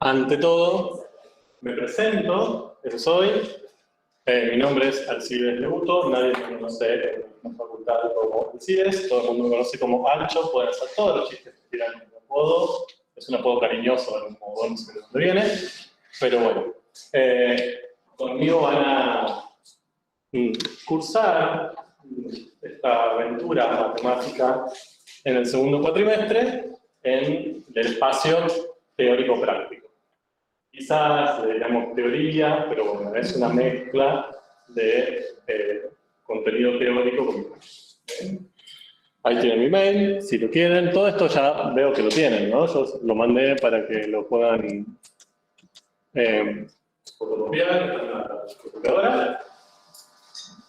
Ante todo, me presento, eso soy. Mi nombre es Alcides Lebuto, nadie me conoce en la facultad como Alcides, todo el mundo me conoce como Alcho, pueden hacer todos los chistes que quieran con el apodo, es un apodo cariñoso, como no sé de dónde viene, pero bueno, conmigo van a cursar esta aventura matemática en el segundo cuatrimestre en el espacio teórico-práctico. Quizás le llamamos teoría, pero bueno, es una mezcla de contenido teórico con ahí tienen mi mail, si lo quieren. Todo esto ya veo que lo tienen, ¿no? Yo lo mandé para que lo puedan fotocopiar en la computadora.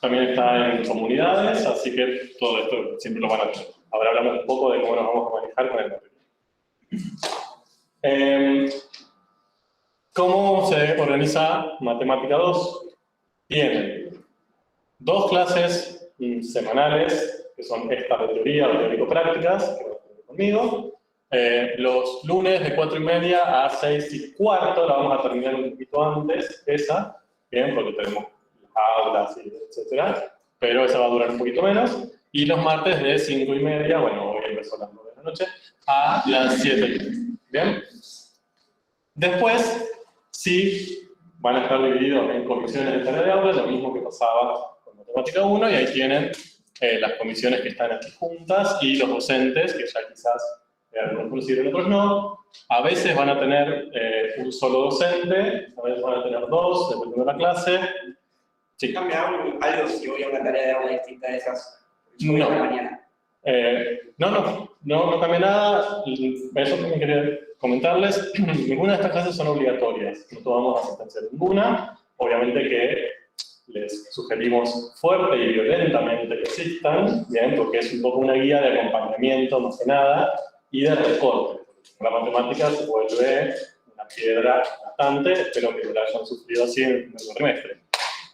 También está en comunidades, así que todo esto siempre lo van a tener. Ahora hablamos un poco de cómo nos vamos a manejar con el material. ¿Cómo se organiza Matemática 2? Tienen 2 clases semanales, que son estas de teoría o teórico-prácticas, que van a tener conmigo. Los lunes de 4:30 a 6:15, la vamos a terminar un poquito antes, esa, bien, porque tenemos aulas, etcétera, pero esa va a durar un poquito menos. Y los martes de 5:30, bueno, hoy empezó a las 9 de la noche, a las 7:30, ¿bien? Después, sí, van a estar divididos en comisiones de tarea de aula, lo mismo que pasaba con Matemática 1, y ahí tienen las comisiones que están aquí juntas y los docentes, que ya quizás algunos conocieron, otros no. A veces van a tener un solo docente, a veces van a tener 2, dependiendo de la clase. Sí. ¿Cambia algo si voy a una tarea de aula distinta de esas? No. Mañana. No cambia nada. Eso también quería comentarles. Ninguna de estas clases son obligatorias. No tomamos asistencia ninguna. Obviamente que les sugerimos fuerte y violentamente que existan, bien, porque es un poco una guía de acompañamiento, más que nada, y de recorte. La matemática se vuelve una piedra bastante, espero que la hayan sufrido así en el primer trimestre.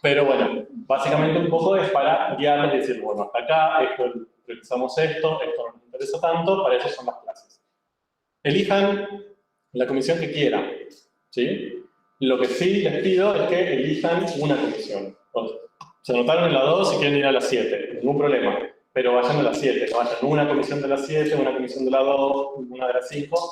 Pero bueno, básicamente un poco es para guiarles y decir, bueno, hasta acá, realizamos esto no nos interesa tanto, para eso son las clases. Elijan la comisión que quieran, ¿sí? Lo que sí les pido es que elijan una comisión. Se anotaron en la 2 y quieren ir a la 7, ningún problema, pero vayan a la 7, no vayan una comisión de la 7, una comisión de la 2, una de la 5.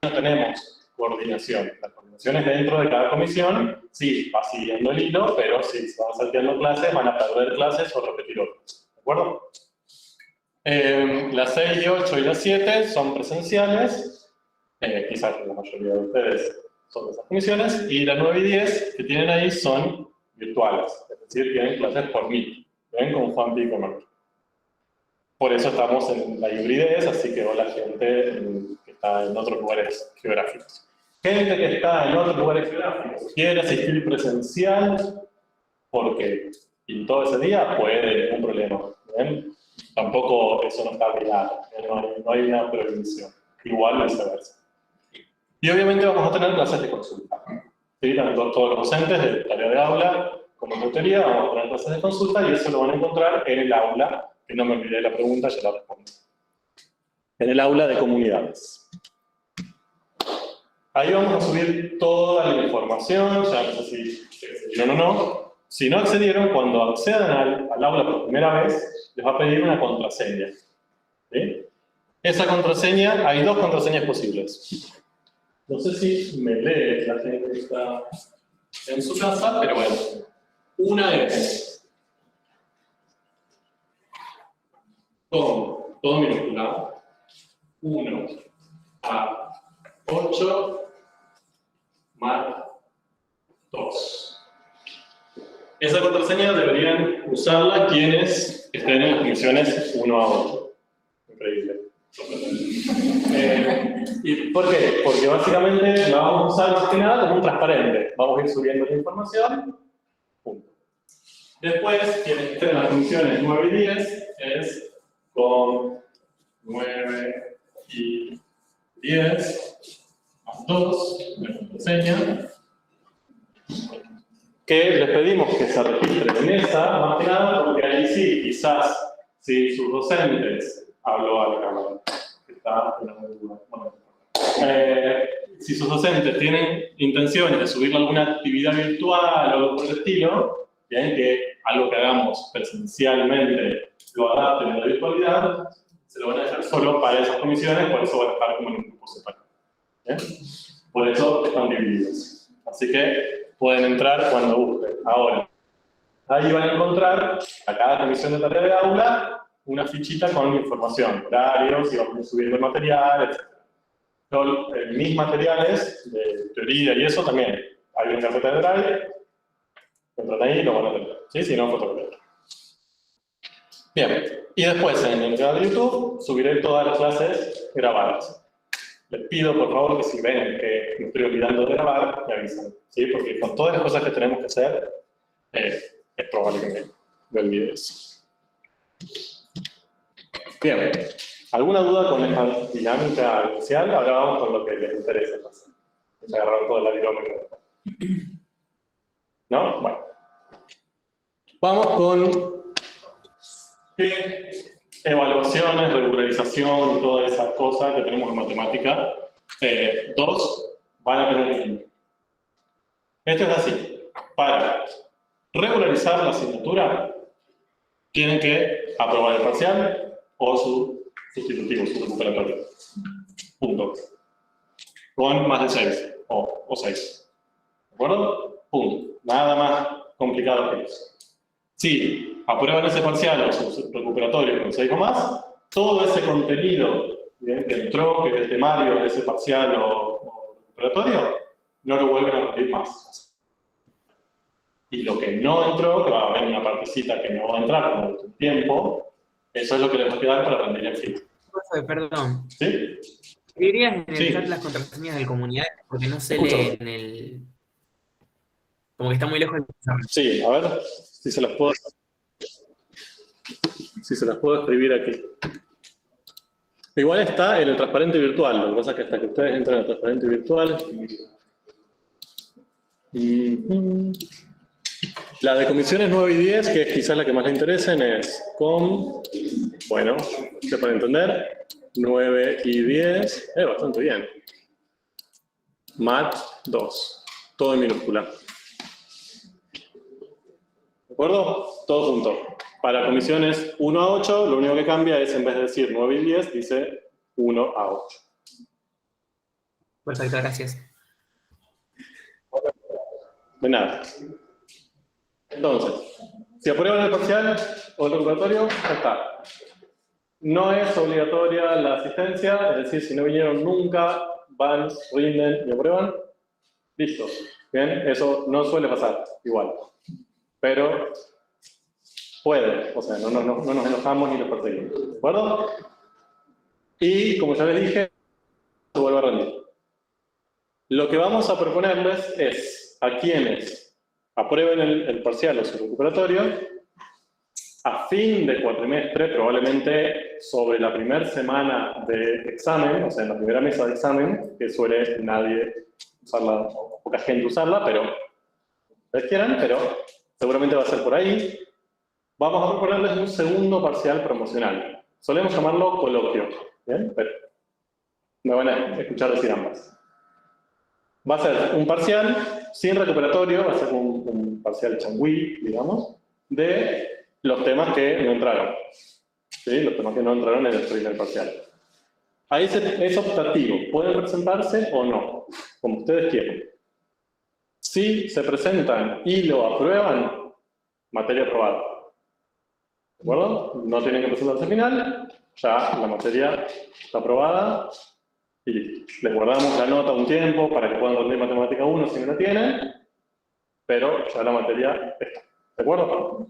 No tenemos coordinación. La coordinación es dentro de cada comisión, sí, va siguiendo el hilo, pero si se van salteando clases, van a perder clases o repetir otras. ¿De acuerdo? Las 6 y 8 y las 7 son presenciales, quizás la mayoría de ustedes son de esas comisiones, y las 9 y 10 que tienen ahí son virtuales, es decir, tienen clases por Meet, ¿ven? Con Juan Pi y con otro. Por eso estamos en la hibridez, así que hola gente que está en otros lugares geográficos. Gente que está en otros lugares geográficos quiere asistir presencial porque pintó ese día, puede, ningún problema. ¿Ven? Tampoco eso no está obligado, no hay una prohibición. Igual viceversa. Y obviamente vamos a tener clases de consulta. ¿Sí? Tanto todos los docentes de tarea de aula como tutoría vamos a tener clases de consulta y eso lo van a encontrar en el aula, que no me olvidé la pregunta, ya la respondí. En el aula de comunidades. Ahí vamos a subir toda la información, ya no sé si accedieron o no. Si no accedieron, cuando accedan al aula por primera vez, les va a pedir una contraseña. ¿Sí? Esa contraseña, hay 2 contraseñas posibles. No sé si me lee la gente que está en su casa, pero bueno. Una es todo minúscula. 1 a 8 más 2. Esa contraseña deberían usarla quienes estén en las comisiones 1 a 8. Increíble. ¿Y por qué? Porque básicamente la vamos a usar más que nada como un transparente. Vamos a ir subiendo la información. Punto. Después, quienes estén en las comisiones 9 y 10 es con 9 y 10 más 2, la contraseña, que les pedimos que se registren en esa, más que nada, porque ahí sí, quizás, si sus docentes, hablo a la cámara, que está en la bueno, si sus docentes tienen intenciones de subir alguna actividad virtual o algo por el estilo, bien, que algo que hagamos presencialmente lo adapten a la virtualidad, se lo van a dejar solo para esas comisiones, por eso van a estar como en un grupo separado. ¿Bien? Por eso están divididos. Así que pueden entrar cuando gusten. Ahora, ahí van a encontrar a cada comisión de tarea de aula una fichita con información, horarios, y vamos subiendo el material, etc. Mis materiales de teoría y eso también. Hay una carpeta de Drive, entran ahí y lo van a tener. ¿Sí? Si no, fotocopiar. Bien. Y después en el canal de YouTube subiré todas las clases grabadas. Les pido, por favor, que si ven que me estoy olvidando de grabar, me avisen. ¿Sí? Porque con todas las cosas que tenemos que hacer, es probable que me olvide eso. Bien. ¿Alguna duda con esta dinámica inicial? Ahora vamos con lo que les interesa. Se agarraron todo la dinámica. ¿No? Bueno. Vamos con evaluaciones, regularización y todas esas cosas que tenemos en matemática. Dos van a tener un link. Esto es así. Para regularizar la asignatura, tienen que aprobar el parcial o su sustitutivo, su recuperatorio. Punto. Con más de 6 o 6. ¿De acuerdo? Punto. Nada más complicado que eso. Si aprueban ese parcial o su recuperatorio con 6 o más, todo ese contenido, ¿bien?, que entró, que es el temario de ese parcial o recuperatorio, no lo vuelven a repetir más. Y lo que no entró, que va a haber una partecita que no va a entrar con el tiempo, eso es lo que les va a quedar para rendir el fin. Perdón. ¿Sí? ¿Dirías en el Sí. chat las contraseñas del comunidad? Porque no se Escucho. lee en el... Como que está muy lejos del pizarrón. Sí, a ver si se las puedo escribir aquí. Igual está en el transparente virtual, lo que pasa es que hasta que ustedes entran al transparente virtual. La de comisiones 9 y 10, que es quizás la que más les interesen, es bueno, se puede entender, 9 y 10, bastante bien. Mat 2, todo en minúscula. ¿De acuerdo? Todo junto. Para comisiones 1 a 8, lo único que cambia es, en vez de decir 9 y 10, dice 1 a 8. Perfecto, gracias. De nada. Entonces, si aprueban el parcial o el recuperatorio, ya está. No es obligatoria la asistencia, es decir, si no vinieron nunca, van, rinden y aprueban. Listo. Bien, eso no suele pasar, igual. Pero puede, o sea, no nos enojamos ni los perseguimos. ¿De acuerdo? Y como ya les dije, se vuelve a rendir. Lo que vamos a proponerles es a quienes aprueben el parcial o su recuperatorio, a fin de cuatrimestre, probablemente sobre la primera semana de examen, o sea, en la primera mesa de examen, que suele nadie usarla, o poca gente usarla, pero ustedes quieran, pero seguramente va a ser por ahí. Vamos a proponerles un segundo parcial promocional. Solemos llamarlo coloquio, ¿bien? Pero me van a escuchar decir ambas. Va a ser un parcial sin recuperatorio, va a ser un parcial changüí, digamos, de los temas que no entraron. ¿Sí? Los temas que no entraron en el primer parcial. Ahí es optativo, pueden presentarse o no, como ustedes quieran. Si se presentan y lo aprueban, materia aprobada. ¿De acuerdo? No tienen que presentarse al final, ya la materia está aprobada y listo. Les guardamos la nota un tiempo para que puedan rendir matemática 1 si no la tienen, pero ya la materia está. ¿De acuerdo?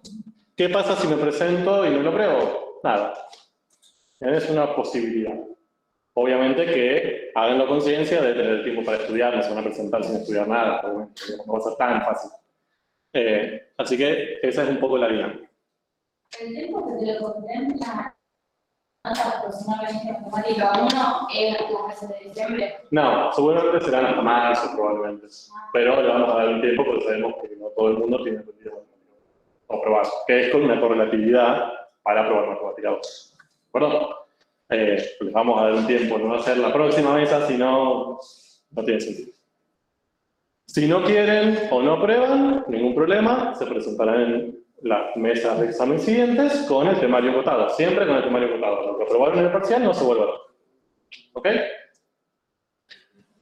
¿Qué pasa si me presento y no lo apruebo? Nada. Es una posibilidad. Obviamente que hagan la conciencia de tener el tiempo para estudiar, no se van a presentar sin estudiar nada, pero bueno, no va a ser tan fácil. Así que esa es un poco la dinámica. El tiempo que te lo contempla aproximadamente matemática 1 es la clase de diciembre. No, seguramente serán hasta marzo probablemente. Pero le vamos a dar un tiempo porque sabemos que no todo el mundo tiene aprendido matemática o probar, que es con una correlatividad para probar matemática 2. ¿De acuerdo? les vamos a dar un tiempo, no va a ser la próxima mesa, si no, no tiene sentido. Si no quieren o no aprueban, ningún problema, se presentarán en las mesas de examen siguientes con el temario votado, siempre con el temario votado. Lo que aprobaron en el parcial no se vuelve a ver. ¿Ok?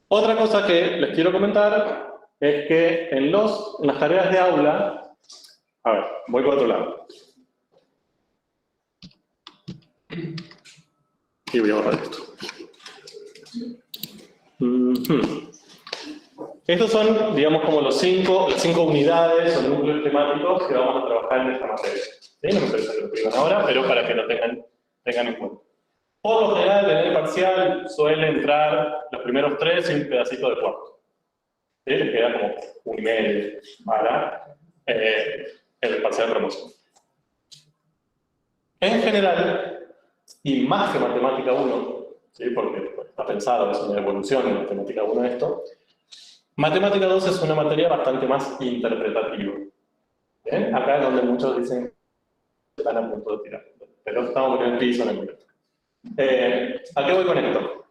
Otra cosa que les quiero comentar es que en las tareas de aula, a ver, voy por otro lado. Y voy a borrar esto. Estos son, digamos, como las cinco unidades o núcleos temáticos que vamos a trabajar en esta materia. ¿Sí? No me interesa que lo escriban ahora, pero para que lo tengan en cuenta. Por lo general, en el parcial suele entrar los primeros 3 y un pedacito de cuarto. ¿Sí? Les queda como 1,5 para el parcial de promoción. En general, y más que Matemática 1, ¿sí? Porque está pensado, es una evolución en Matemática 1 esto, Matemática 2 es una materia bastante más interpretativa. ¿Bien? Acá es donde muchos dicen que están a punto de tirar, pero estamos en el piso en el momento. ¿A qué voy con esto?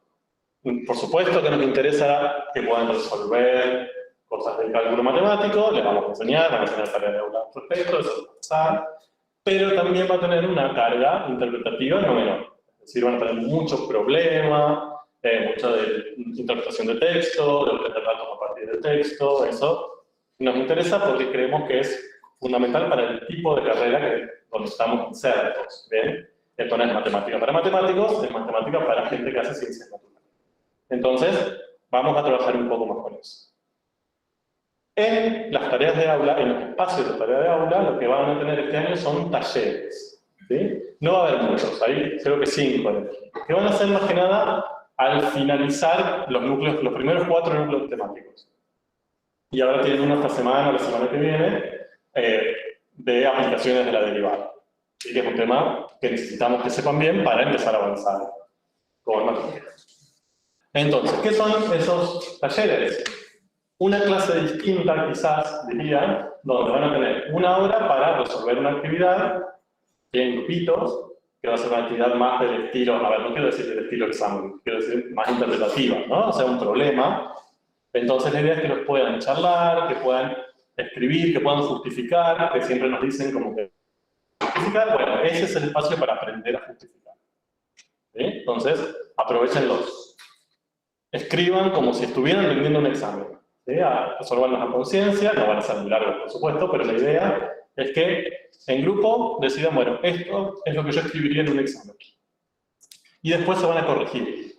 Por supuesto que nos interesa que puedan resolver cosas del cálculo matemático, les vamos a enseñar tareas de aula al respecto, eso va a pasar, pero también va a tener una carga interpretativa no menor. Es decir, van a tener muchos problemas, mucha de interpretación de texto, de obtener datos a partir del texto, eso nos interesa porque creemos que es fundamental para el tipo de carrera donde estamos insertos, ¿bien? Esto no es matemática para matemáticos, es matemática para gente que hace ciencias naturales. Entonces, vamos a trabajar un poco más con eso. En las tareas de aula, en los espacios de tarea de aula, lo que van a tener este año son talleres, ¿sí? No va a haber muchos, hay creo que 5, que van a ser más que nada al finalizar los primeros 4 núcleos temáticos. Y ahora tienen uno esta semana o la semana que viene de aplicaciones de la derivada. ¿Sí? Que es un tema que necesitamos que sepan bien para empezar a avanzar con matemáticas. Entonces, ¿qué son esos talleres? Una clase distinta, quizás, diría, donde van a tener 1 hora para resolver una actividad en grupitos, que va a ser una actividad más del estilo, a ver, no quiero decir del estilo examen, quiero decir más interpretativa, ¿no? O sea, un problema. Entonces la idea es que los puedan charlar, que puedan escribir, que puedan justificar, que siempre nos dicen como que justificar, bueno, ese es el espacio para aprender a justificar. ¿Sí? Entonces, aprovechenlos. Escriban como si estuvieran rindiendo un examen. ¿Sí? Resolvanlos a conciencia, no van a ser muy largos, por supuesto, pero la idea es que en grupo decidan, bueno, esto es lo que yo escribiría en un examen. Y después se van a corregir.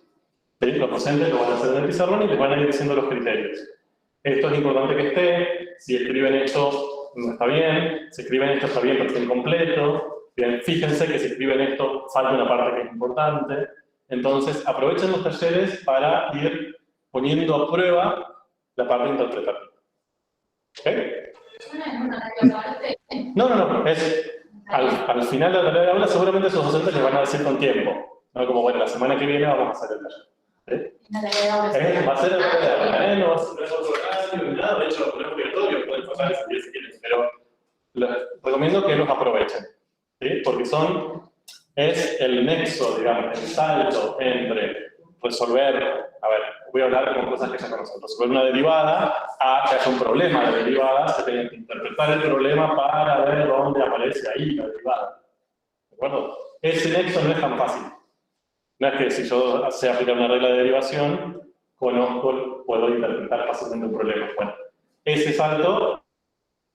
¿Sí? Los docentes lo van a hacer en el pizarrón y les van a ir diciendo los criterios. Esto es importante que esté, si escriben esto no está bien, si escriben esto está bien pero está incompleto. Bien, fíjense que si escriben esto falta una parte que es importante. Entonces aprovechen los talleres para ir poniendo a prueba la parte interpretativa. ¿Ok? No, es al final de la tarea de aula seguramente esos docentes les van a decir con tiempo, ¿no? Como bueno, la semana que viene vamos a hacer el taller. ¿Sí? Va a ser el taller de aula, no va a ser otro horario, nada, de hecho no es obligatorio, pueden pasar ese día si quieren, pero les recomiendo que los aprovechen, ¿sí? Porque es el nexo, digamos, el salto entre resolver, a ver, voy a hablar con cosas que ya conocen, resolver una derivada a que haya un problema de derivada, se tiene que interpretar el problema para ver dónde aparece ahí la derivada. ¿De acuerdo? Ese nexo no es tan fácil. No es que si yo sé aplicar una regla de derivación, puedo interpretar fácilmente un problema. Bueno, ese salto lo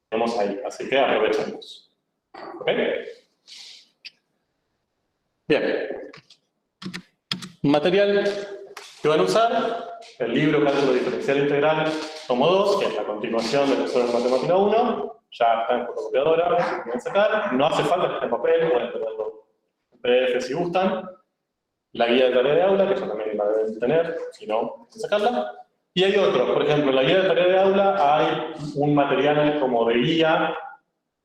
tenemos ahí, así que aprovechemos. ¿Ok? Bien. Material que van a usar, el libro Cálculo Diferencial Integral, tomo 2, que es la continuación de Profesor de Matemática 1, ya está en fotocopiadora, si quieren sacar, no hace falta que esté en papel, pueden tenerlo en PDF si gustan, la guía de tarea de aula, que ya también la deben tener, si no, hay que sacarla, y hay otros, por ejemplo, en la guía de tarea de aula hay un material como de guía,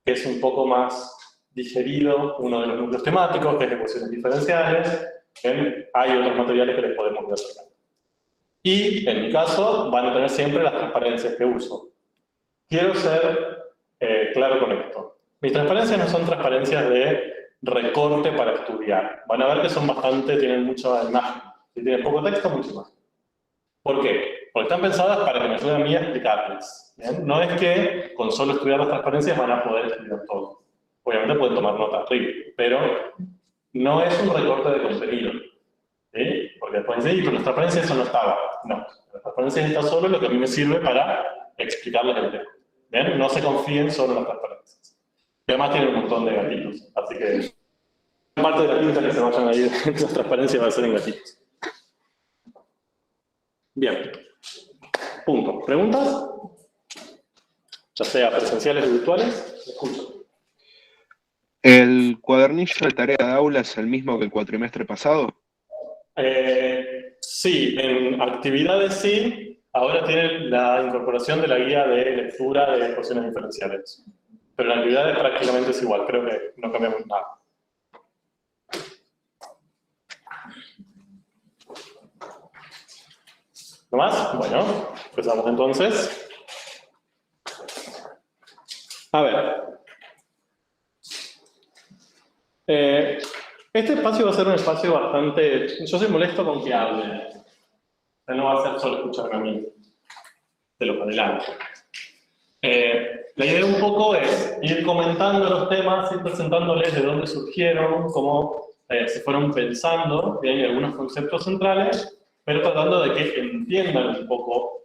que es un poco más digerido, uno de los núcleos temáticos, que es ecuaciones diferenciales. Hay otros materiales que les podemos ver acá. Y, en mi caso, van a tener siempre las transparencias que uso. Quiero ser claro con esto. Mis transparencias no son transparencias de recorte para estudiar. Van a ver que son bastante, tienen mucha imagen. Si tienen poco texto, mucha imagen. ¿Por qué? Porque están pensadas para que me ayuden a mí a explicarles. ¿Bien? No es que con solo estudiar las transparencias van a poder estudiar todo. Obviamente pueden tomar nota arriba, pero no es un recorte de contenido. ¿Sí? Porque después dicen, pero en las transparencias eso no estaba. No, en las transparencias está solo lo que a mí me sirve para explicarles el tema. ¿Bien? No se confíen solo en las transparencias. Y además tienen un montón de gatitos, así que parte de la tinta que se vayan a ir en las transparencias va a ser en gatitos. Bien. Punto. ¿Preguntas? Ya sea presenciales o virtuales. Escucho. ¿El cuadernillo de tarea de aula es el mismo que el cuatrimestre pasado? Sí, en actividades sí. Ahora tienen la incorporación de la guía de lectura de ecuaciones diferenciales. Pero en actividades prácticamente es igual. Creo que no cambiamos nada. ¿No más? Bueno, empezamos entonces. A ver. Este espacio va a ser un espacio bastante... Yo soy molesto con que hable. No va a ser solo escucharme a mí. De lo para adelante. La idea un poco es ir comentando los temas, ir presentándoles de dónde surgieron, cómo se fueron pensando, hay algunos conceptos centrales, pero tratando de que entiendan un poco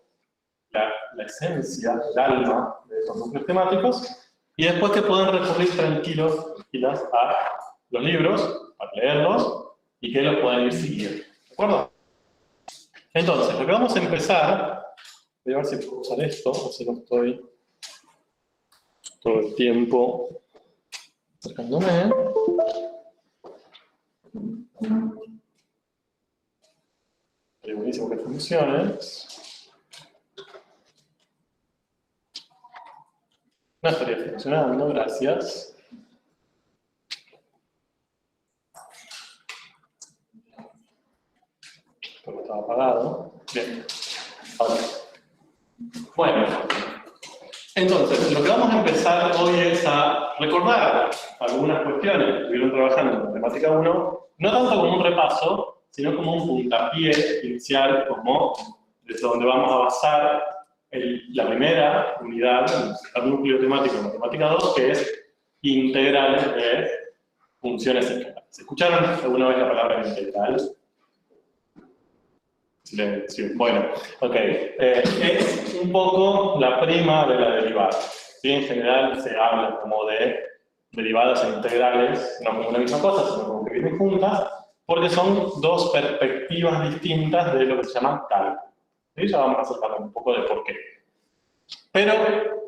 la esencia, el alma de estos núcleos temáticos, y después que puedan recurrir tranquilas a los libros, para leerlos, y que los puedan ir siguiendo. ¿De acuerdo? Entonces, lo que vamos a empezar, voy a ver si puedo usar esto, o si no estoy todo el tiempo acercándome. Sería buenísimo que funcione. No estaría funcionando, gracias. Porque estaba apagado. Bien. Ahora. Bueno. Entonces, lo que vamos a empezar hoy es a recordar algunas cuestiones que estuvieron trabajando en Matemática 1, no tanto como un repaso, sino como un puntapié inicial, como desde donde vamos a basar la primera unidad, el núcleo temático de Matemática 2, que es integrales de funciones escalares. ¿Escucharon alguna vez la palabra integral? Silencio. Bueno, ok. Es un poco la prima de la derivada. ¿Sí? En general se habla como de derivadas e integrales, no como una misma cosa, sino como que vienen juntas, porque son dos perspectivas distintas de lo que se llama cálculo. ¿Sí? Ya vamos a acercarnos un poco de por qué. Pero,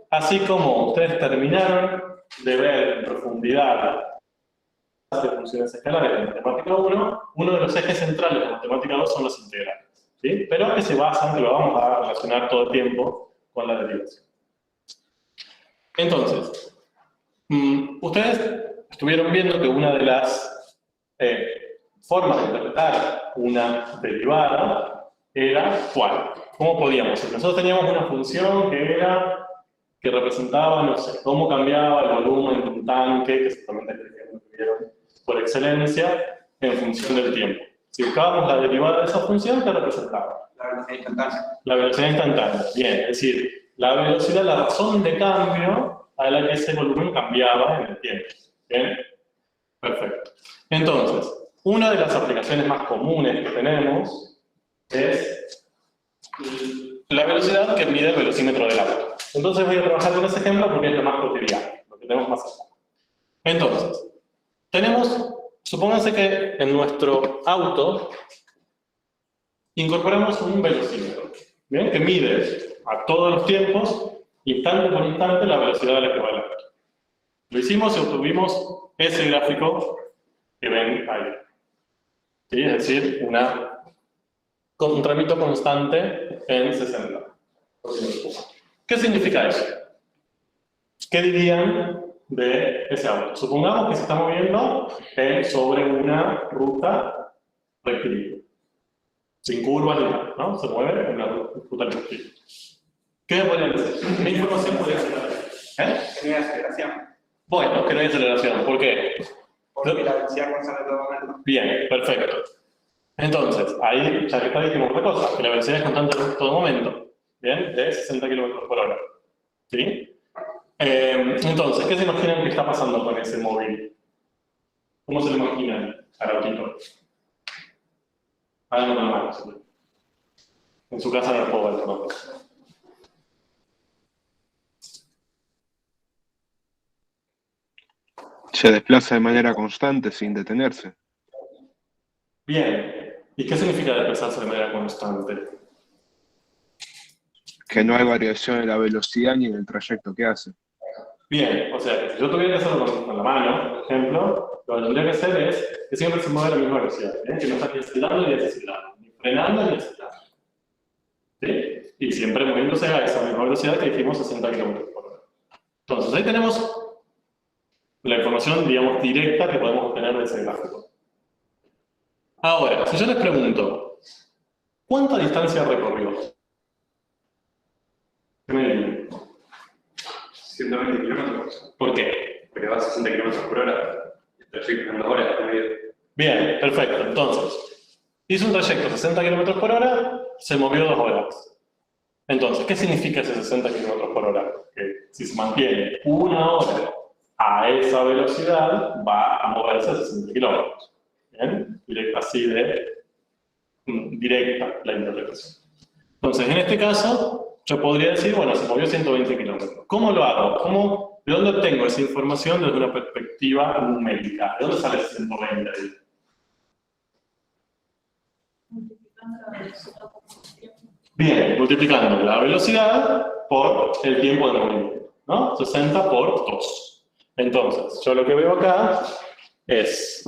así como ustedes terminaron de ver en profundidad de funciones escalares de Matemática 1, uno de los ejes centrales de Matemática 2 son los integrales. ¿Sí? Pero que se basan, que lo vamos a relacionar todo el tiempo con la derivación. Entonces, ustedes estuvieron viendo que una de las formas de interpretar una derivada era ¿cuál? ¿Cómo podíamos? Nosotros teníamos una función que representaba, no sé, cómo cambiaba el volumen de un tanque, que seguramente es el ejemplo que vieron por excelencia, en función del tiempo. Si buscábamos la derivada de esa función, ¿qué representaba? La velocidad instantánea. La velocidad instantánea. Bien, es decir, la velocidad, la razón de cambio a la que ese volumen cambiaba en el tiempo. Bien, perfecto. Entonces, una de las aplicaciones más comunes que tenemos es la velocidad que mide el velocímetro del auto. Entonces voy a trabajar con ese ejemplo porque es lo más cotidiano, lo que tenemos más cerca. Entonces, tenemos... Supónganse que en nuestro auto incorporamos un velocímetro, ¿bien? Que mide a todos los tiempos, instante por instante, la velocidad a la que va el auto. Lo hicimos y obtuvimos ese gráfico que ven ahí. ¿Sí? Es decir, un trámite constante en 60. ¿Qué significa eso? ¿Qué dirían de ese auto? Supongamos que se está moviendo sobre una ruta rectilínea, sin curvas ni nada, ¿no? Se mueve en una ruta rectilínea. ¿Qué me podrían decir? ¿Qué información podría ser? Genera aceleración. Bueno, que no hay aceleración. ¿Por qué? Porque la velocidad constante en todo momento. Bien, perfecto. Entonces, ahí ya que está dijimos otra cosa, que la velocidad es constante en todo momento. Bien, de 60 km por hora. ¿Sí? Entonces, ¿qué se imaginan que está pasando con ese móvil? ¿Cómo se lo imaginan al autito? Háganlo con la mano. ¿Sí? En su casa no lo puedo ver, ¿no? Se desplaza de manera constante sin detenerse. Bien. ¿Y qué significa desplazarse de manera constante? Que no hay variación en la velocidad ni en el trayecto que hace. Bien, o sea, que si yo tuviera que hacerlo con la mano, por ejemplo, lo que tendría que hacer es que siempre se mueve a la misma velocidad, ¿eh? Que no está ni acelerando ni desacelerando, ni frenando ni acelerando. ¿Sí? Y siempre moviéndose a esa misma velocidad que dijimos, 60 km por hora. Entonces, ahí tenemos la información, digamos, directa que podemos obtener de ese gráfico. Ahora, si yo les pregunto, ¿cuánta distancia recorrió? ¿Qué me dirían? 120 kilómetros. ¿Por qué? Porque va a 60 kilómetros por hora. El trayecto en 2 horas. Bien, perfecto. Entonces, hizo un trayecto 60 km por hora, se movió 2 horas. Entonces, ¿qué significa ese 60 km por hora? Que si se mantiene 1 hora a esa velocidad, va a moverse a 60 kilómetros. ¿Bien? Así de directa la interpretación. Entonces, en este caso, yo podría decir, bueno, se movió 120 kilómetros. ¿Cómo lo hago? ¿De dónde obtengo esa información desde una perspectiva numérica? ¿De dónde sale 120 ahí? Bien, multiplicando la velocidad por el tiempo de movimiento, ¿no? 60 por 2. Entonces, yo lo que veo acá es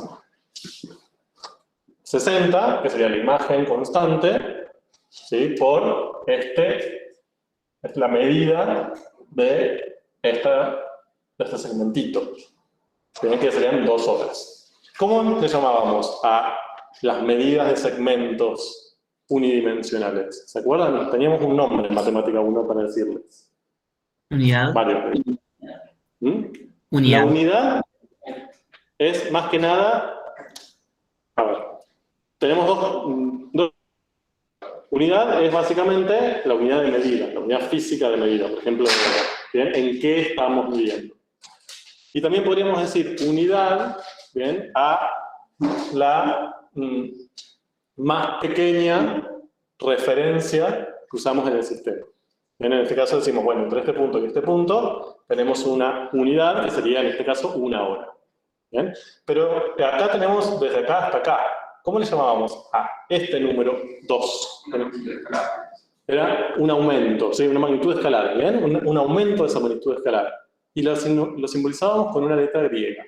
60, que sería la imagen constante, ¿sí? Por es la medida de este segmentito, que serían 2 horas. ¿Cómo le llamábamos a las medidas de segmentos unidimensionales? ¿Se acuerdan? Teníamos un nombre en Matemática 1 para decirles. Unidad. Varios. Unidad. La unidad es más que nada, a ver, tenemos dos. Unidad es básicamente la unidad de medida, la unidad física de medida, por ejemplo, ¿bien? En qué estamos midiendo. Y también podríamos decir unidad, ¿bien? A la más pequeña referencia que usamos en el sistema. Bien, en este caso decimos, bueno, entre este punto y este punto tenemos una unidad que sería en este caso 1 hora. ¿Bien? Pero acá tenemos desde acá hasta acá. ¿Cómo le llamábamos a este número 2? Era un aumento, ¿sí? Una magnitud escalar, ¿bien? Un aumento de esa magnitud escalar. Y lo simbolizábamos con una letra griega.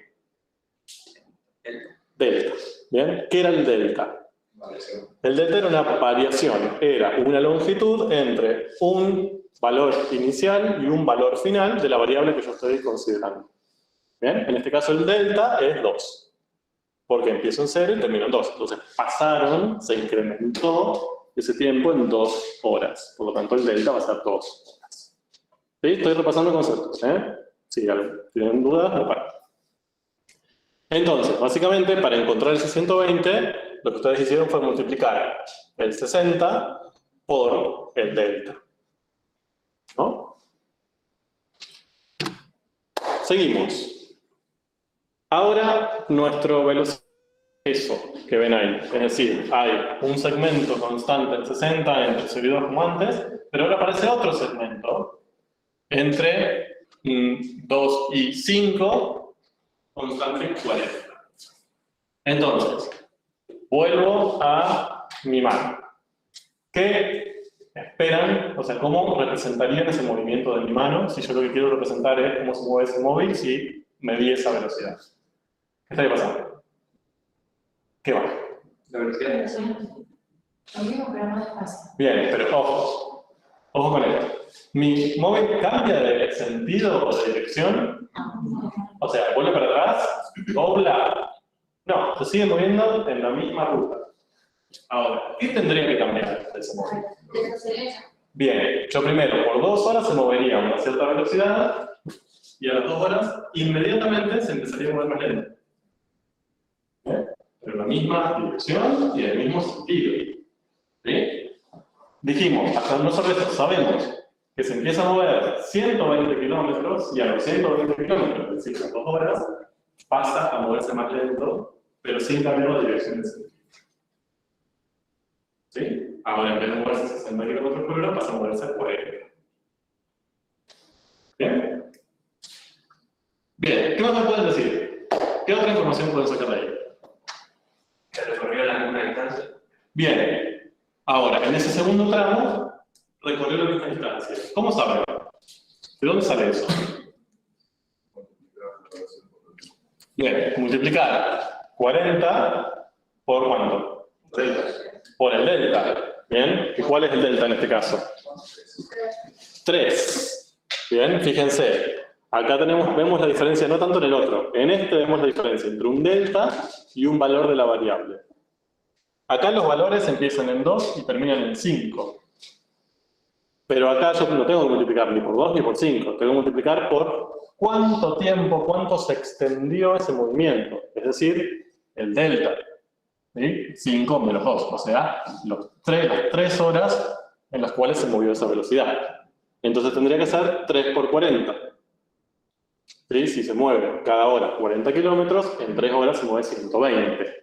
Delta. ¿Bien? ¿Qué era el delta? El delta era una variación, era una longitud entre un valor inicial y un valor final de la variable que yo estoy considerando. ¿Bien? En este caso el delta es 2. Porque empiezo en 0 y termino en 2. Entonces se incrementó ese tiempo en 2 horas. Por lo tanto, el delta va a ser 2 horas. ¿Sí? Estoy repasando conceptos, ¿eh? Si tienen dudas, no paro. Entonces, básicamente, para encontrar ese 120, lo que ustedes hicieron fue multiplicar el 60 por el delta. ¿No? Seguimos. Ahora, nuestro velocidad, eso que ven ahí, es decir, hay un segmento constante en 60 entre seguidores como antes, pero ahora aparece otro segmento entre 2 y 5, constante en 40. Entonces, vuelvo a mi mano. ¿Qué esperan? O sea, ¿cómo representarían ese movimiento de mi mano si yo lo que quiero representar es cómo se mueve ese móvil si medí esa velocidad? ¿Qué está pasando? ¿Qué va? La velocidad. Lo mismo, pero más despacio. Bien, pero ojo con esto. ¿Mi móvil cambia de sentido o de dirección? O sea, vuelve para atrás, dobla. No, se sigue moviendo en la misma ruta. Ahora, ¿qué tendría que cambiar de ese móvil? Desacelera. Bien, yo primero por 2 horas se movería a una cierta velocidad y a las 2 horas inmediatamente se empezaría a mover más lento. misma dirección y en el mismo sentido. ¿Sí? Dijimos, hasta no solo eso, sabemos que se empieza a mover 120 kilómetros y a los 120 kilómetros, es decir, a 2 horas, pasa a moverse más lento, pero sin cambiar la dirección del sentido. ¿Sí? Ahora en vez de moverse a 60 kilómetros por hora, pasa a moverse a 40. ¿Bien? Bien, ¿qué más me pueden decir? ¿Qué otra información pueden sacar de ahí? ¿Se recorrió la misma distancia? Bien, ahora, en ese segundo tramo, recorrió la misma distancia. ¿Cómo saben? ¿De dónde sale eso? Bien, multiplicar 40 por ¿cuánto? Delta. Por el delta. Bien, ¿y cuál es el delta en este caso? 3. Bien, fíjense. Acá vemos la diferencia, no tanto en el otro. En este vemos la diferencia entre un delta y un valor de la variable. Acá los valores empiezan en 2 y terminan en 5. Pero acá yo no tengo que multiplicar ni por 2 ni por 5. Tengo que multiplicar por cuánto tiempo, cuánto se extendió ese movimiento. Es decir, el delta. ¿Sí? 5 menos 2. O sea, las 3 horas en las cuales se movió esa velocidad. Entonces tendría que ser 3 por 40. ¿Sí? Si se mueve cada hora 40 kilómetros, en 3 horas se mueve 120.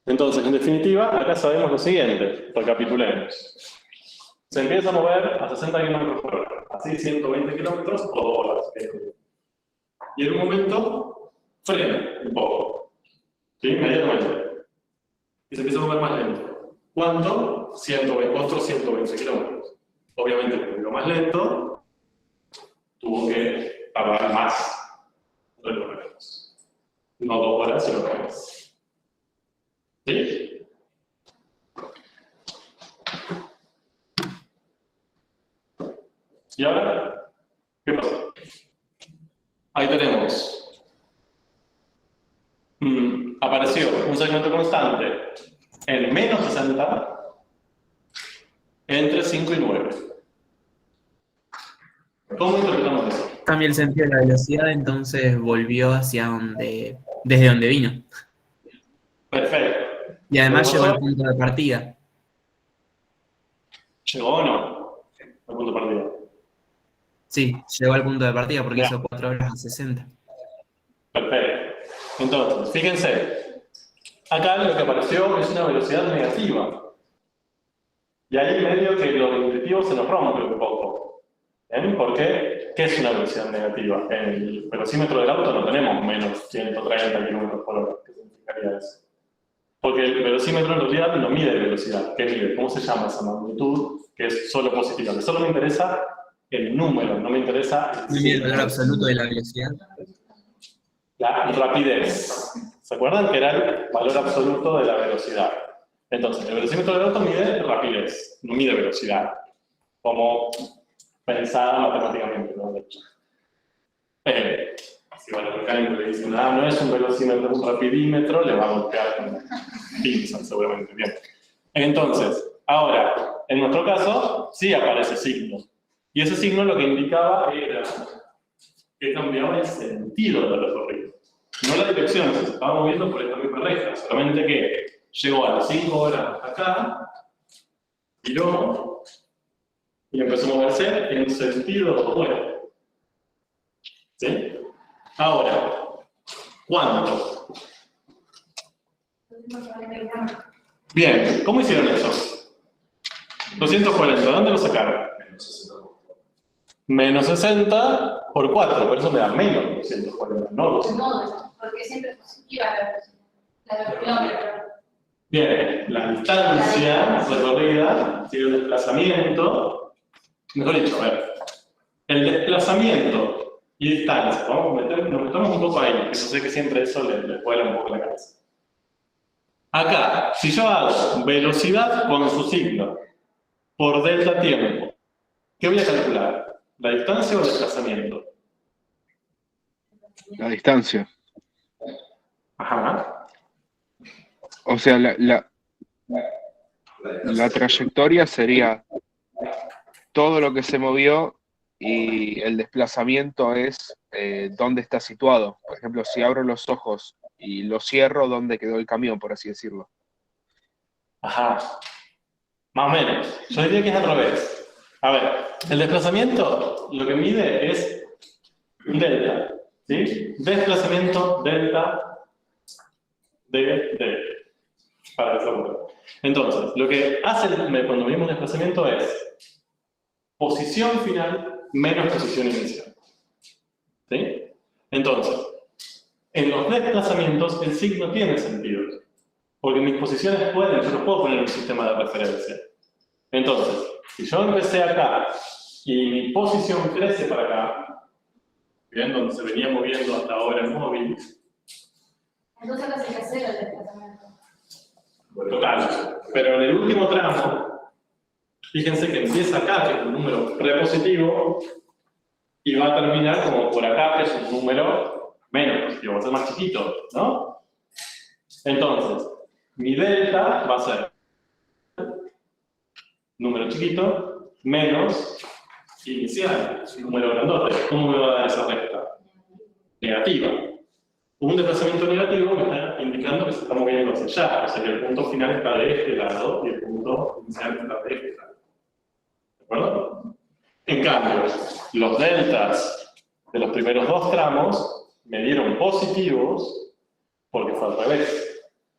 Entonces, en definitiva, acá sabemos lo siguiente. Recapitulemos. Se empieza a mover a 60 kilómetros por hora. Así 120 kilómetros o 2 horas. Y en un momento frena un poco. ¿Sí? Inmediatamente. Y se empieza a mover más lento. ¿Cuánto? Otros 120 kilómetros. Obviamente, como iba más lento, tuvo que tardar más recorridos. No 2 horas, sino que más. ¿Sí? ¿Y ahora? ¿Qué pasa? Ahí tenemos. Apareció un segmento constante en menos 60 entre 5 y 9. ¿Cómo interpretamos eso? Cambia el sentido de la velocidad, entonces volvió desde donde vino. Perfecto. Y además Pero llegó al pasó- punto de partida. ¿Llegó o no? Al punto de partida. Sí, llegó al punto de partida porque Ya. hizo 4 horas a 60. Perfecto. Entonces, fíjense. Acá lo que apareció es una velocidad negativa. Y ahí medio que lo intuitivo se nos rompe un poco. ¿Bien? ¿Por qué? ¿Qué es una velocidad negativa? En el velocímetro del auto no tenemos menos 130 km por hora. ¿Qué significaría eso? Porque el velocímetro en realidad no mide velocidad. ¿Qué mide? ¿Cómo se llama esa magnitud? Que es solo positiva. Que solo me interesa el número, no me interesa ¿No mide el valor absoluto de la velocidad? la rapidez. ¿Se acuerdan que era el valor absoluto de la velocidad? Entonces, el velocímetro del auto mide rapidez, no mide velocidad. Como pensada matemáticamente, ¿no? De hecho. Si van a mecánico le dicen, no es un velocímetro, es un rapidímetro, le va a golpear con pinzas, seguramente. Bien. Entonces, ahora, en nuestro caso, sí aparece signo. Y ese signo lo que indicaba era que cambiaba el sentido del recorrido. No la dirección, se estaba moviendo por esta misma reja, solamente que llegó a las 5 horas acá, giró y empezó a moverse en sentido opuesto. ¿Sí? Ahora, ¿cuánto? Bien, ¿cómo hicieron eso? 240, ¿dónde lo sacaron? Menos 60 por 4, por eso me da menos 240, no 200. No, porque siempre es positiva la kilómetro. Bien, la distancia recorrida, ¿sí? El desplazamiento, mejor dicho, a ver, el desplazamiento y distancia, nos metemos un poco ahí, que yo sé que siempre eso le vuela un poco la cabeza. Acá, si yo hago velocidad con su signo por delta tiempo, ¿qué voy a calcular? ¿La distancia o el desplazamiento? La distancia. Ajá. O sea, la trayectoria sería todo lo que se movió y el desplazamiento es dónde está situado. Por ejemplo, si abro los ojos y lo cierro donde quedó el camión, por así decirlo. Ajá. Más o menos. Yo diría que es al revés. A ver, el desplazamiento lo que mide es delta, ¿sí? Desplazamiento delta de para decirlo. Entonces, lo que hace cuando medimos desplazamiento es posición final menos posición inicial. ¿Sí? Entonces, en los desplazamientos el signo tiene sentido. Porque mis posiciones yo no puedo poner un sistema de referencia. Entonces, si yo empecé acá y mi posición crece para acá, ¿bien? Donde se venía moviendo hasta ahora el móvil. Entonces no se hace el desplazamiento. Total. Pero en el último tramo, fíjense que empieza acá, que es un número prepositivo, y va a terminar como por acá, que es un número menos positivo, va a ser más chiquito, ¿no? Entonces, mi delta va a ser número chiquito menos inicial, número grandote. ¿Cómo me va a dar esa recta? Negativa. Un desplazamiento negativo me está indicando que se está moviendo hacia allá, o sea que el punto final está de este lado y el punto inicial está de este lado. ¿De acuerdo? En cambio, los deltas de los primeros dos tramos me dieron positivos porque fue al revés.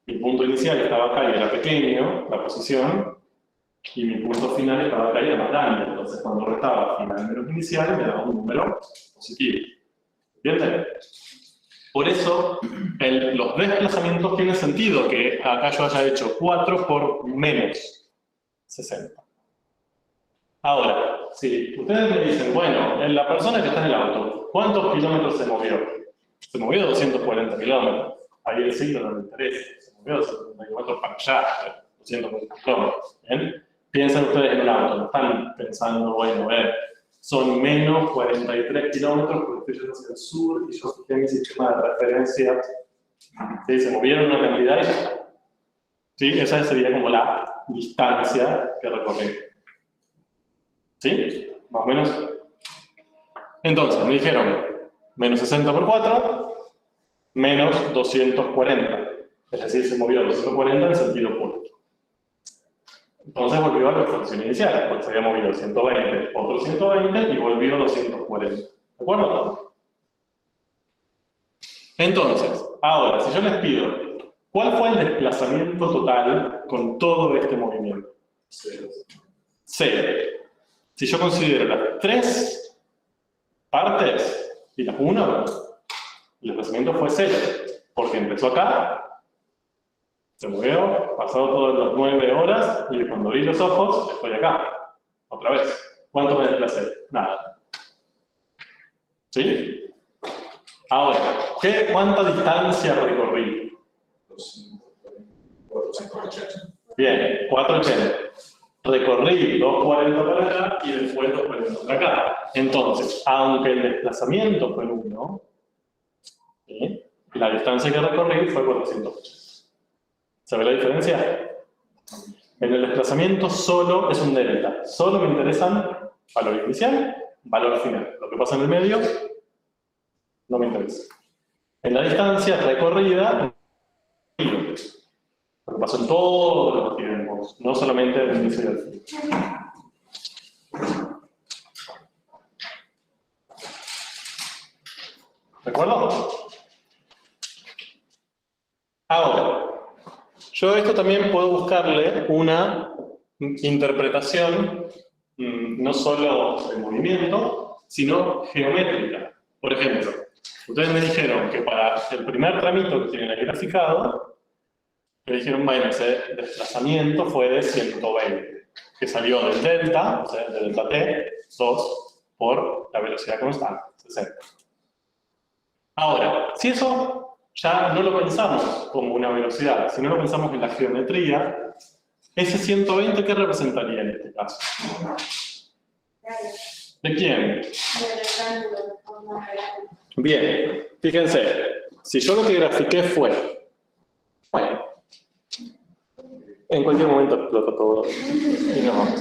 Mi punto inicial estaba acá y era pequeño, la posición, y mi punto final estaba acá y era más grande. Entonces, cuando restaba final menos inicial, me daba un número positivo. ¿Entienden? Por eso, los desplazamientos tienen sentido que acá yo haya hecho 4 por menos 60. Ahora, si ustedes me dicen, bueno, la persona que está en el auto, ¿cuántos kilómetros se movió? Se movió 240 kilómetros. Ahí el signo no me interesa. Se movió 240 kilómetros para allá, 240 kilómetros. ¿Bien? Piensen ustedes en el auto, no están pensando, bueno, son menos 43 kilómetros porque estoy yendo hacia el sur y yo fijé mi sistema de referencia. ¿Sí? Se movieron una cantidad y ya está. ¿Sí? Esa sería como la distancia que recorrí. ¿Sí? Más o menos. Entonces, me dijeron, menos 60 por 4, menos 240. Es decir, se movió 240 en sentido opuesto. Entonces volvió a la expansión inicial, porque se había movido 120, otro 120 y volvió a 240. ¿De acuerdo? Entonces, ahora, si yo les pido, ¿cuál fue el desplazamiento total con todo este movimiento? 0. Si yo considero las 3 partes y las 1, el desplazamiento fue 0, porque empezó acá, se movió, pasó todas las 9 horas y cuando abrí los ojos, estoy acá. Otra vez. ¿Cuánto me desplacé? Nada. ¿Sí? Ahora, ¿cuánta distancia recorrí? Bien, 480. Recorrí 240 para acá y después 240 para acá. Entonces, aunque el desplazamiento fue 1, ¿sí? La distancia que recorrí fue 480. ¿Sabe la diferencia? En el desplazamiento solo es un delta. Solo me interesan valor inicial, valor final. Lo que pasa en el medio no me interesa. En la distancia recorrida, lo que pasó en todos los tiempos, no solamente en el inicio del fin. ¿De acuerdo? Ahora, yo a esto también puedo buscarle una interpretación no solo de movimiento, sino geométrica. Por ejemplo, ustedes me dijeron que para el primer tramito que tienen ahí graficado, me dijeron, bueno, ese desplazamiento fue de 120, que salió del delta, o sea, del delta t, 2, por la velocidad constante, 60. Ahora, si eso ya no lo pensamos como una velocidad, sino lo pensamos en la geometría, ese 120, ¿qué representaría en este caso? ¿De quién? Bien, fíjense, si yo lo que grafiqué fue, bueno, en cualquier momento explota todo y nos vamos.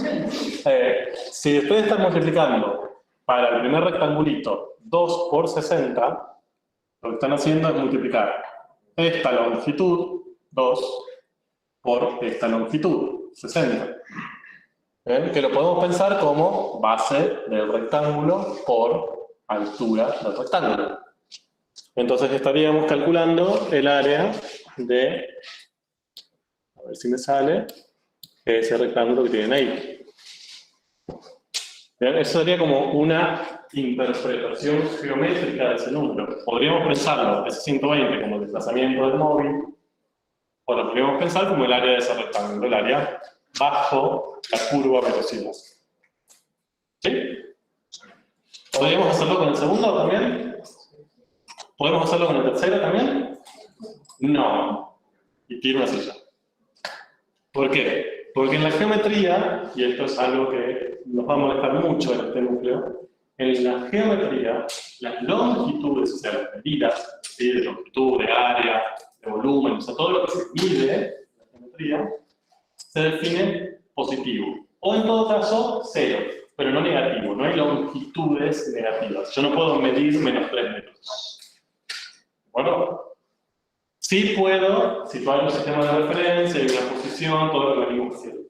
Si ustedes están multiplicando para el primer rectangulito 2 por 60, lo que están haciendo es multiplicar esta longitud, 2, por esta longitud, 60. ¿Bien? Que lo podemos pensar como base del rectángulo por altura del rectángulo. Entonces estaríamos calculando el área de, a ver si me sale, ese rectángulo que tienen ahí. Bien, eso sería como una interpretación geométrica de ese número. Podríamos pensarlo, ese 120, como el desplazamiento del móvil, o lo podríamos pensar como el área de ese rectángulo, el área bajo la curva velocidad. ¿Sí? ¿Podríamos hacerlo con el segundo también? ¿Podemos hacerlo con el tercero también? No. Y tiro una silla. ¿Por qué? Porque en la geometría, y esto es algo que nos va a molestar mucho en este núcleo, en la geometría, las longitudes, o sea, las medidas, ¿sí? De longitud, de área, de volumen, o sea, todo lo que se mide en la geometría, se define positivo. O en todo caso, cero, pero no negativo. No hay longitudes negativas. Yo no puedo medir menos 3 metros. Bueno, sí puedo situar un sistema de referencia y una posición, todo lo que venimos haciendo.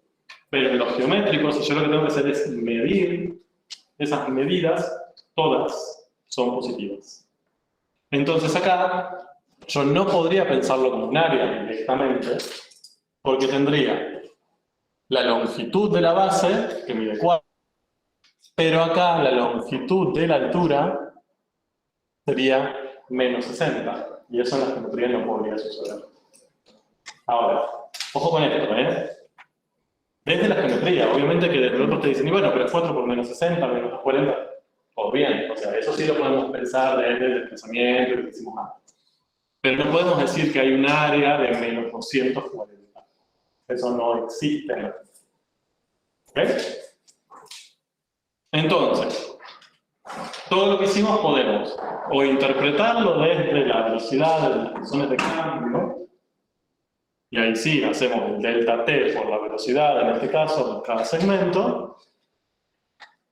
Pero en los geométricos, yo lo que tengo que hacer es medir esas medidas, todas son positivas. Entonces acá, yo no podría pensarlo como un área directamente, porque tendría la longitud de la base, que mide 4, pero acá la longitud de la altura sería menos 60. Y eso en la geometría no podría suceder. Ahora, ojo con esto, Desde la geometría, obviamente que desde el otro te dicen, y bueno, pero 4 por menos 60, menos 40, todo bien. O sea, eso sí lo podemos pensar desde el desplazamiento y lo que hicimos antes. Pero no podemos decir que hay un área de menos 240. Eso no existe. ¿Ves? Entonces, todo lo que hicimos podemos o interpretarlo desde la velocidad de las funciones de cambio, y ahí sí hacemos el delta t por la velocidad, en este caso, en cada segmento,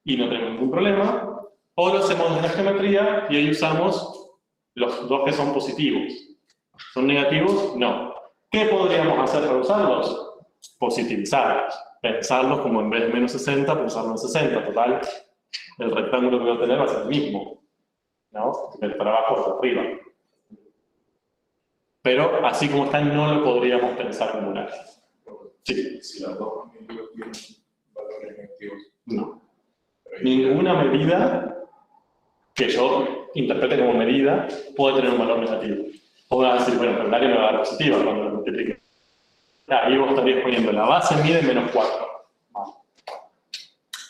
y no tenemos ningún problema, o lo hacemos en la geometría y ahí usamos los dos que son positivos. ¿Son negativos? No. ¿Qué podríamos hacer para usarlos? Positivizarlos. Pensarlos como en vez de menos 60, pensarlo en 60. Total, el rectángulo que voy a obtener va a ser el mismo, ¿no? El para abajo hacia arriba. Pero así como está, no lo podríamos pensar como un área. Sí. Si las dos medidas tienen valores negativos. No. Ninguna medida que yo interprete como medida puede tener un valor negativo. O vas a decir, bueno, pero el área me va a dar positiva cuando lo multiplique. Ahí vos estarías poniendo la base mide menos 4.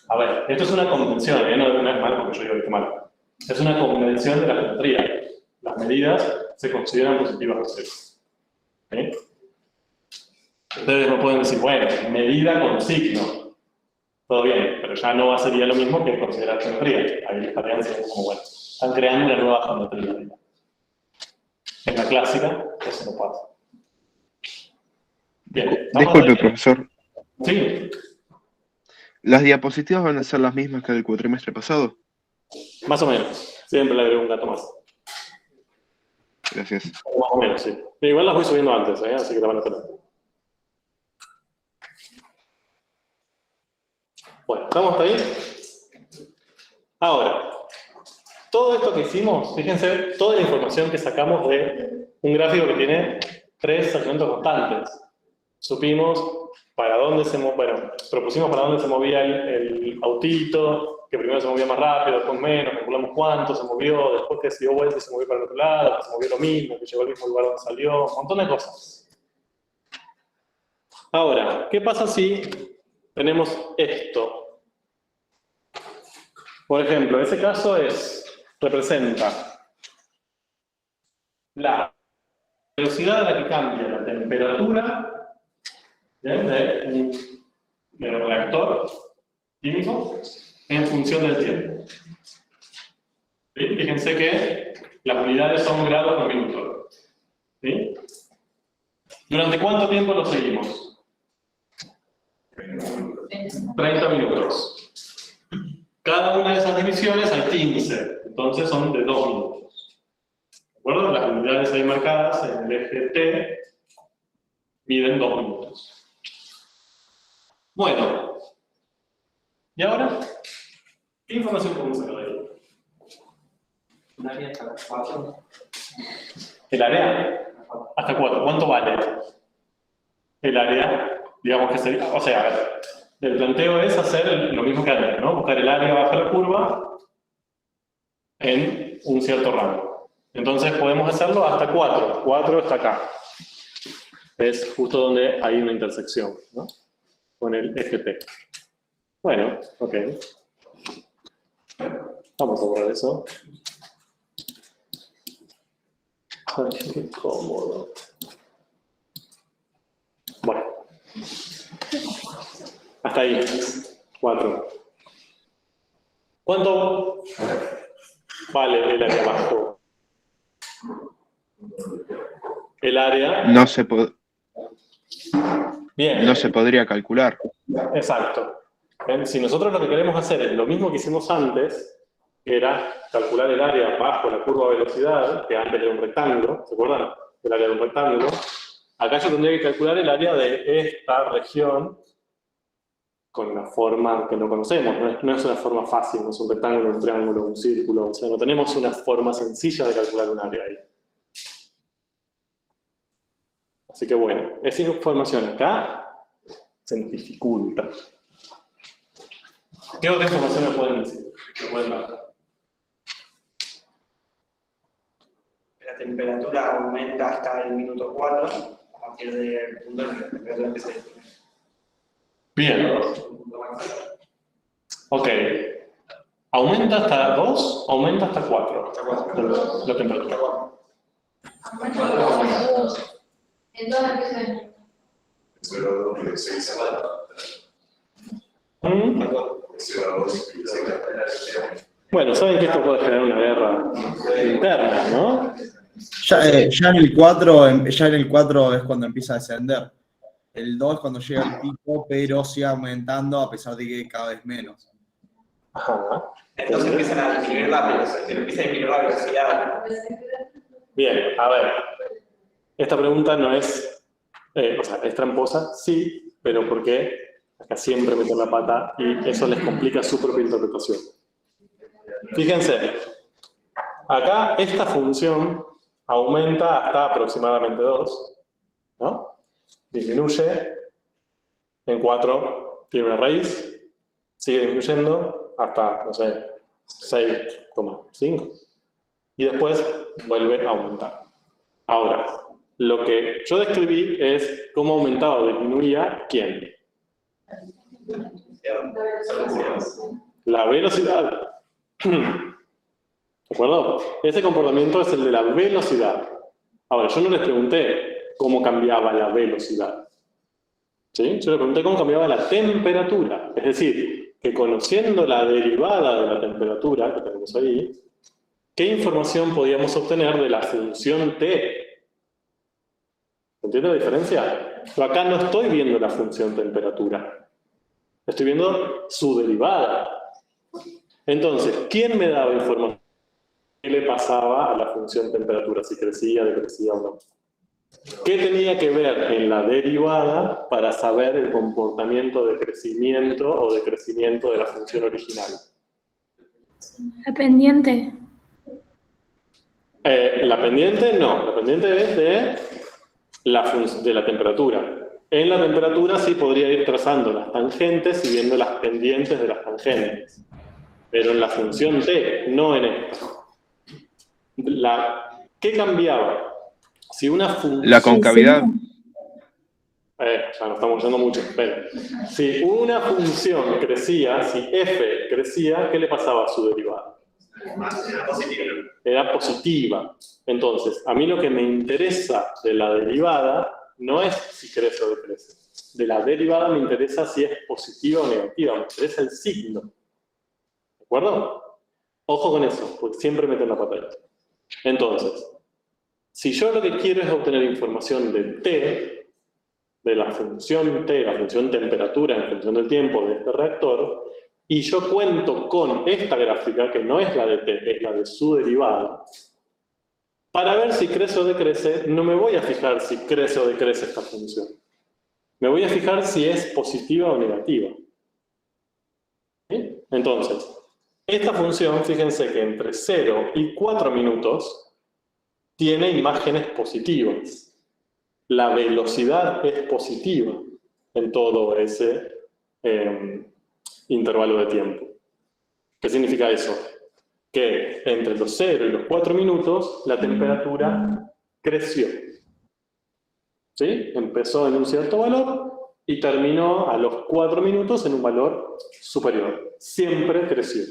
A ver, esto es una convención, no es malo porque yo digo que es malo. Es una convención de la geometría. Las medidas se consideran positivas o cero. ¿Sí? Ustedes no pueden decir, bueno, medida con signo. Todo bien, pero ya no sería lo mismo que considerar geometría. Ahí estarían diciendo como, bueno, están creando una nueva geometría. En la clásica, eso no pasa. Bien. Disculpe, profesor. Sí. ¿Las diapositivas van a ser las mismas que el cuatrimestre pasado? Más o menos. Siempre le agrego un dato más. Gracias. Más o menos, sí. Igual las voy subiendo antes, así que la van a tener. Bueno, ¿estamos hasta ahí? Ahora, todo esto que hicimos, fíjense, toda la información que sacamos de un gráfico que tiene 3 segmentos constantes. Supimos para dónde se movía, bueno, propusimos para dónde se movía el autito, que primero se movía más rápido, después menos, calculamos cuánto se movió, después que se dio vuelta y se movió para el otro lado, que se movió lo mismo, que llegó al mismo lugar donde salió, un montón de cosas. Ahora, ¿qué pasa si tenemos esto? Por ejemplo, ese caso representa la velocidad a la que cambia la temperatura de un reactor químico en función del tiempo. ¿Sí? Fíjense que las unidades son grados por minuto. ¿Sí? ¿Durante cuánto tiempo lo seguimos? 30 minutos. Cada una de esas divisiones hay 15, entonces son de 2 minutos. ¿De acuerdo? Las unidades ahí marcadas en el eje T miden 2 minutos. Bueno, ¿y ahora? ¿Qué información podemos sacar de ahí? Un área hasta 4. El área hasta 4. ¿Cuánto vale? El área, digamos que sería, o sea, a ver, el planteo es hacer lo mismo que antes, ¿no? Buscar el área bajo la curva en un cierto rango. Entonces podemos hacerlo hasta 4. 4 está acá. Es justo donde hay una intersección, ¿no? Con el eje T. Bueno, ok. Vamos a borrar eso. Ay, qué cómodo. Bueno. Hasta ahí. 4. ¿Cuánto vale el área abajo? El área... Bien. No se podría calcular. Exacto. ¿Ven? Si nosotros lo que queremos hacer es lo mismo que hicimos antes, que era calcular el área bajo la curva de velocidad, que antes era un rectángulo, ¿se acuerdan? El área de un rectángulo. Acá yo tendría que calcular el área de esta región con una forma que no conocemos. No es una forma fácil, no es un rectángulo, un triángulo, un círculo. O sea, no tenemos una forma sencilla de calcular un área ahí. Así que bueno, esa información acá se dificulta. ¿Qué otra información me pueden decir? ¿Me pueden dar? La temperatura aumenta hasta el minuto 4, a partir del punto en que la temperatura empieza a disminuir. Bien. Ok. ¿Aumenta hasta 2? ¿Aumenta hasta 4? Hasta 4. La temperatura. En 2 empieza a disminuir. Eso era 6 ¿Mm? Eso era 2. Bueno, saben que esto puede generar una guerra interna, ¿no? Ya en el 4, es cuando empieza a descender. El 2 es cuando llega el pico, pero sigue aumentando a pesar de que cada vez menos. Ajá. Entonces empiezan a disminuir la velocidad. Empieza a disminuir la velocidad. Bien, a ver. Esta pregunta no es, o sea, es tramposa, sí, pero porque acá siempre meten la pata y eso les complica su propia interpretación. Fíjense, acá esta función aumenta hasta aproximadamente 2, ¿no? Disminuye, en 4 tiene una raíz, sigue disminuyendo hasta, no sé, 6,5 y después vuelve a aumentar. Ahora, lo que yo describí es cómo aumentaba o disminuía ¿quién? La velocidad. ¿De acuerdo? Ese comportamiento es el de la velocidad. Ahora, yo no les pregunté cómo cambiaba la velocidad. ¿Sí? Yo les pregunté cómo cambiaba la temperatura. Es decir, que conociendo la derivada de la temperatura que tenemos ahí, ¿qué información podíamos obtener de la función t? ¿Entiende la diferencia? Yo acá no estoy viendo la función temperatura. Estoy viendo su derivada. Entonces, ¿quién me daba información? ¿Qué le pasaba a la función temperatura? Si crecía, decrecía o no. ¿Qué tenía que ver en la derivada para saber el comportamiento de crecimiento o decrecimiento de la función original? La pendiente. La pendiente no. La pendiente es de la temperatura. En la temperatura sí podría ir trazando las tangentes y viendo las pendientes de las tangentes. Pero en la función t, no en esta. ¿Qué cambiaba? Si una función... La concavidad. Ya nos estamos yendo mucho, pero si una función crecía, si f crecía, ¿qué le pasaba a su derivada? Era positiva. Entonces, a mí lo que me interesa de la derivada no es si crece o decrece. De la derivada me interesa si es positiva o negativa, me interesa el signo. ¿De acuerdo? Ojo con eso, porque siempre meten la pata ahí. Entonces, si yo lo que quiero es obtener información de t, de la función t, la función temperatura en función del tiempo de este reactor, y yo cuento con esta gráfica, que no es la de t, es la de su derivada, Para ver si crece o decrece, no me voy a fijar si crece o decrece esta función. Me voy a fijar si es positiva o negativa. ¿Sí? Entonces, esta función, fíjense que entre 0 y 4 minutos tiene imágenes positivas. La velocidad es positiva en todo ese intervalo de tiempo. ¿Qué significa eso? Que entre los 0 y los 4 minutos la temperatura creció. ¿Sí? Empezó en un cierto valor y terminó a los 4 minutos en un valor superior. Siempre creció.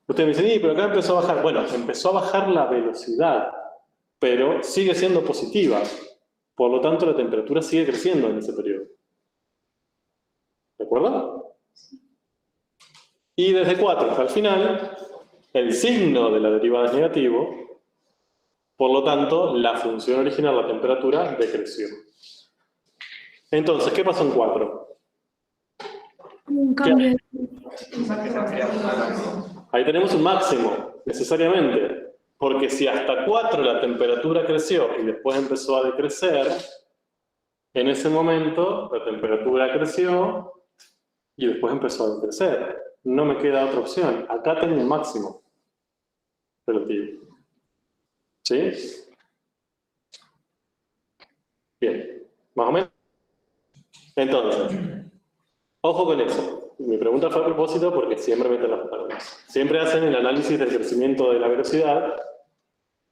Ustedes me dicen, pero acá empezó a bajar. Bueno, empezó a bajar la velocidad, pero sigue siendo positiva. Por lo tanto, la temperatura sigue creciendo en ese periodo. ¿De acuerdo? Y desde 4 hasta el final, el signo de la derivada es negativo. Por lo tanto, la función original, la temperatura, decreció. Entonces, ¿qué pasó en 4? Un cambio. Ahí tenemos un máximo, necesariamente. Porque si hasta 4 la temperatura creció y después empezó a decrecer, en ese momento la temperatura creció y después empezó a decrecer. No me queda otra opción. Acá tengo un máximo relativo. ¿Sí? Bien. ¿Más o menos? Entonces, ojo con eso. Mi pregunta fue a propósito porque siempre meten las palabras. Siempre hacen el análisis del crecimiento de la velocidad,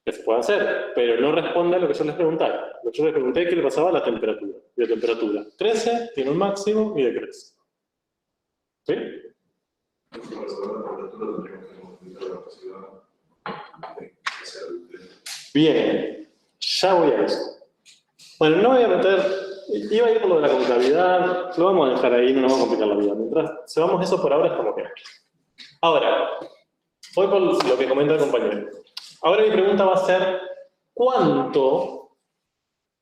que se puede hacer, pero no responde a lo que yo les pregunté. Lo que yo les pregunté es qué le pasaba a la temperatura. Y la temperatura crece, tiene un máximo y decrece. ¿Sí? Bien, ya voy a eso. Bueno, no voy a meter, iba a ir por lo de la concavidad, lo vamos a dejar ahí, no nos vamos a complicar la vida. Mientras llevamos eso por ahora es como que. Ahora, voy por lo que comenta el compañero. Ahora mi pregunta va a ser, ¿cuánto,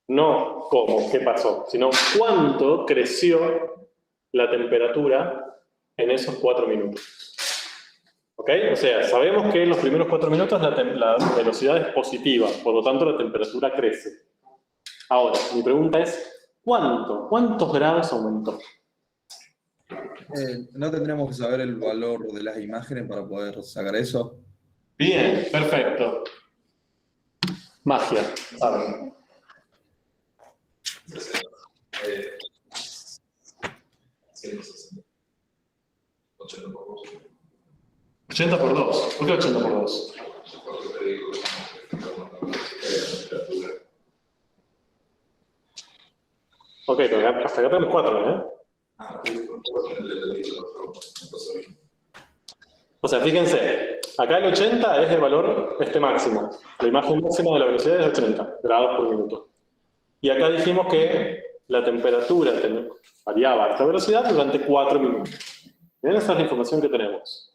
no cómo, qué pasó, sino cuánto creció la temperatura en esos 4 minutos? ¿Ok? O sea, sabemos que en los primeros 4 minutos la velocidad es positiva, por lo tanto la temperatura crece. Ahora, mi pregunta es, ¿cuántos grados aumentó? ¿No tendríamos que saber el valor de las imágenes para poder sacar eso? Bien, perfecto. Magia, ¿saben? 80 por 2. ¿Por qué 80 por 2? Ok, pero hasta acá tenemos 4, ¿eh? O sea, fíjense, acá el 80 es el valor máximo. La imagen máxima de la velocidad es 80 grados por minuto. Y acá dijimos que la temperatura variaba a esta velocidad durante 4 minutos. Bien, esa es la información que tenemos.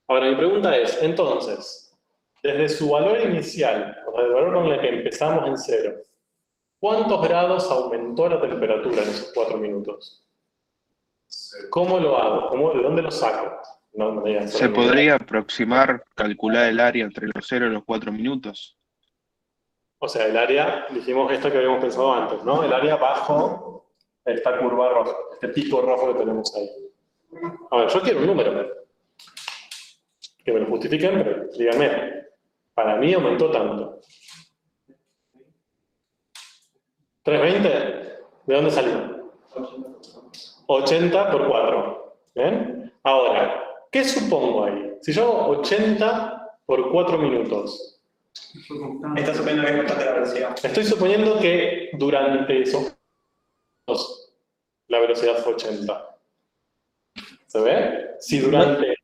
Ahora, mi pregunta es, entonces, desde su valor inicial, o sea, el valor con el que empezamos en 0, ¿cuántos grados aumentó la temperatura en esos 4 minutos? ¿Cómo lo hago? ¿De dónde lo saco? No, ¿Se podría aproximar, calcular el área entre los 0 y los 4 minutos? O sea, el área, dijimos esto que habíamos pensado antes, ¿no? El área bajo esta curva roja, este pico rojo que tenemos ahí. A ver, yo quiero un número. Que me lo justifiquen, pero díganme, para mí aumentó tanto. ¿320? ¿De dónde salió? 80 por 4. ¿Bien? Ahora, ¿qué supongo ahí? Si yo hago 80 por 4 minutos. Está suponiendo que es constante la velocidad. Estoy suponiendo que durante esos la velocidad fue 80. ¿Se ve? Si durante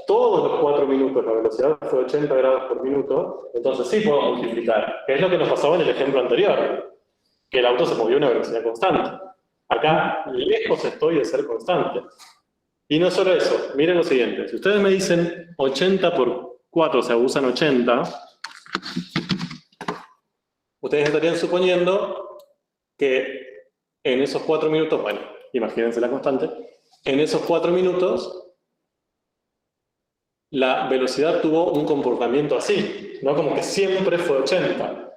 todos los 4 minutos la velocidad fue 80 grados por minuto, entonces sí puedo multiplicar, que es lo que nos pasaba en el ejemplo anterior, que el auto se movió a una velocidad constante. Acá, lejos estoy de ser constante. Y no solo eso, miren lo siguiente, si ustedes me dicen 80 por 4, o sea, usan 80, ustedes estarían suponiendo que en esos 4 minutos, bueno, imagínense la constante, en esos 4 minutos la velocidad tuvo un comportamiento así, ¿no? Como que siempre fue 80.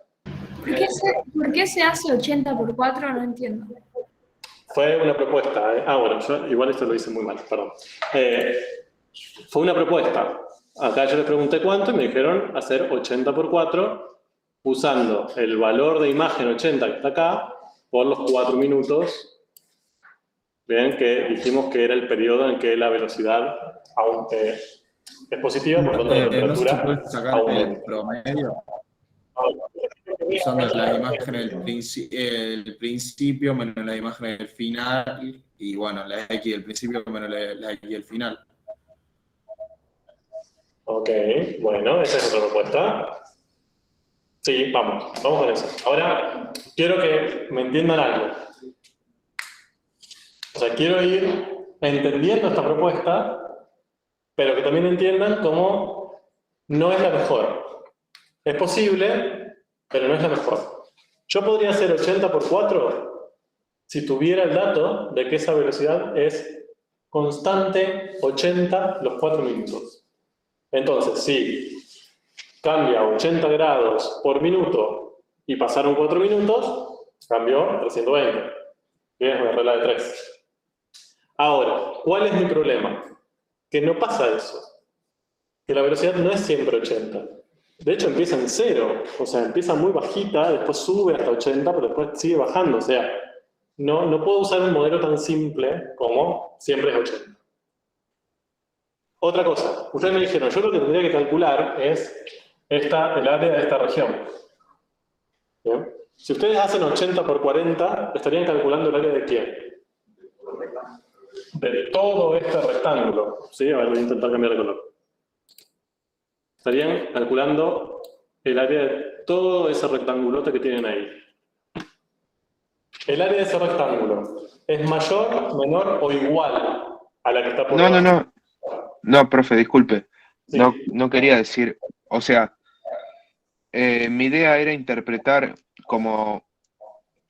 ¿Por qué se hace 80 por 4? No entiendo. Fue una propuesta, ¿eh? Bueno, yo igual esto lo hice muy mal, perdón. Fue una propuesta. Acá yo les pregunté cuánto y me dijeron hacer 80 por 4 usando el valor de imagen 80 que está acá por los 4 minutos. Ven que dijimos que era el periodo en que la velocidad aunque es positiva, por lo tanto la No se temperatura puede sacar aumenta. el promedio usando la imagen del principio menos la imagen del final y bueno, la X del principio menos la X del final. Ok, bueno, esa es otra propuesta. Sí, vamos con eso. Ahora, quiero que me entiendan algo. O sea, quiero ir entendiendo esta propuesta, pero que también entiendan cómo no es la mejor. Es posible, pero no es la mejor. Yo podría hacer 80 por 4 si tuviera el dato de que esa velocidad es constante 80 los 4 minutos. Entonces, si cambia 80 grados por minuto y pasaron 4 minutos, cambió 320. Bien, es una regla de 3. Ahora, ¿cuál es mi problema? Que no pasa eso. Que la velocidad no es siempre 80. De hecho, empieza en 0. O sea, empieza muy bajita, después sube hasta 80, pero después sigue bajando. O sea, no puedo usar un modelo tan simple como siempre es 80. Otra cosa, ustedes me dijeron, yo lo que tendría que calcular es el área de esta región. ¿Bien? Si ustedes hacen 80 por 40, estarían calculando el área de quién? De todo este rectángulo. ¿Sí? A ver, voy a intentar cambiar de color. Estarían calculando el área de todo ese rectangulote que tienen ahí. El área de ese rectángulo es mayor, menor o igual a la que está por debajo. No, profe, disculpe. Sí. No quería decir, o sea, mi idea era interpretar como